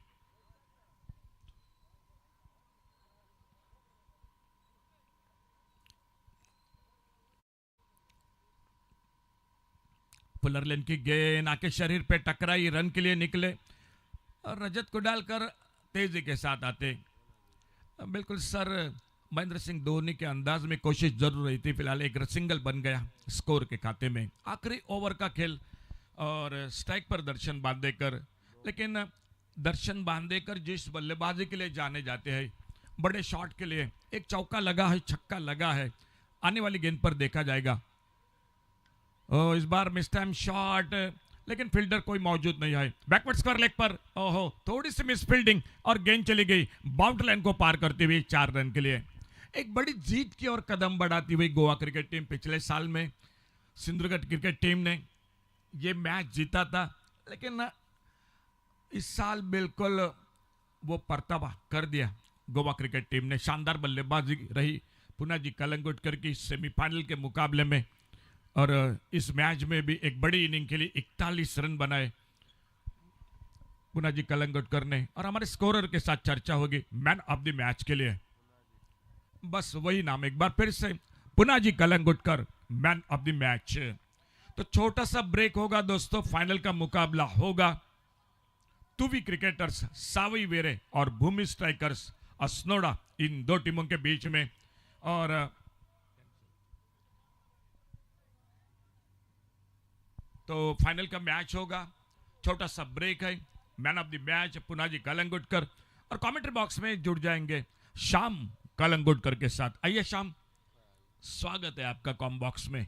पुलर लेन की गेंद आके शरीर पे टकराई, रन के लिए निकले और रजत को डालकर तेजी के साथ आते। बिल्कुल सर महेंद्र सिंह धोनी के अंदाज में कोशिश जरूर रही थी। फिलहाल एक सिंगल बन गया स्कोर के खाते में। आखिरी ओवर का खेल और स्ट्राइक पर दर्शन बांदेकर, लेकिन दर्शन बांदेकर जिस बल्लेबाजी के लिए जाने जाते हैं, बड़े शॉट के लिए, एक चौका लगा है, छक्का लगा है, आने वाली गेंद पर देखा जाएगा। इस बार मिस टाइम शॉट, लेकिन फील्डर कोई मौजूद नहीं है। बैकवर्ड स्क्वायर लेग पर ओहो थोड़ी सी मिस फील्डिंग और गेंद चली गई बाउंड्री लाइन को पार करते हुए 4 रन के लिए। एक बड़ी जीत की ओर कदम बढ़ाती हुई गोवा क्रिकेट टीम। पिछले साल में सिंधुगढ़ क्रिकेट टीम ने ये मैच जीता था, लेकिन इस साल बिल्कुल वो परतवा कर दिया गोवा क्रिकेट टीम ने। शानदार बल्लेबाजी रही पुनाजी कलंगुटकर की सेमीफाइनल के मुकाबले में, और इस मैच में भी एक बड़ी इनिंग के लिए 41 रन बनाए पुनाजी कलंगुटकर ने। और हमारे स्कोरर के साथ चर्चा होगी मैन ऑफ द मैच के लिए। बस वही नाम एक बार फिर से, Punaji Kalangutkar man of the match. तो छोटा सा ब्रेक होगा दोस्तों, फाइनल का मुकाबला होगा तुवी क्रिकेटर्स सावई वेरे और भूमि स्ट्राइकर्स असनोड़ा, इन 2 टीमों के बीच में। और तो फाइनल का मैच होगा, छोटा सा ब्रेक है। Man of the match Punaji Kalangutkar, और कमेंट्री बॉक्स में जुड़ जाएंगे शाम कलंगुटकर के साथ। आइए शाम, स्वागत है आपका कॉम बॉक्स में।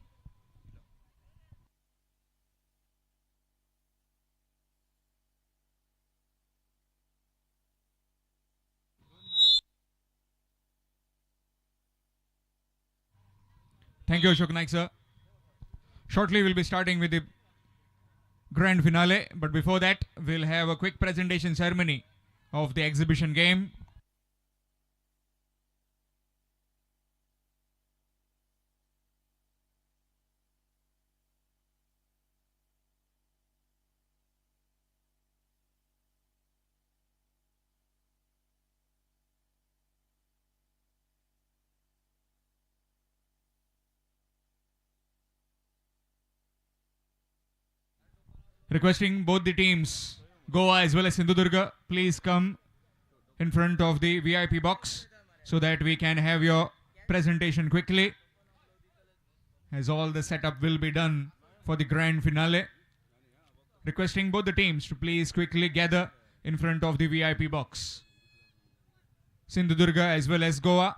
Thank you, Ashok Naik, sir. Shortly, we'll be starting with the grand finale. But before that, we'll have a quick presentation ceremony of the exhibition game. Requesting both the teams, Goa as well as Sindhudurga, please come in front of the VIP box so that we can have your presentation quickly, as all the setup will be done for the grand finale. Requesting both the teams to please quickly gather in front of the VIP box. Sindhudurga as well as Goa.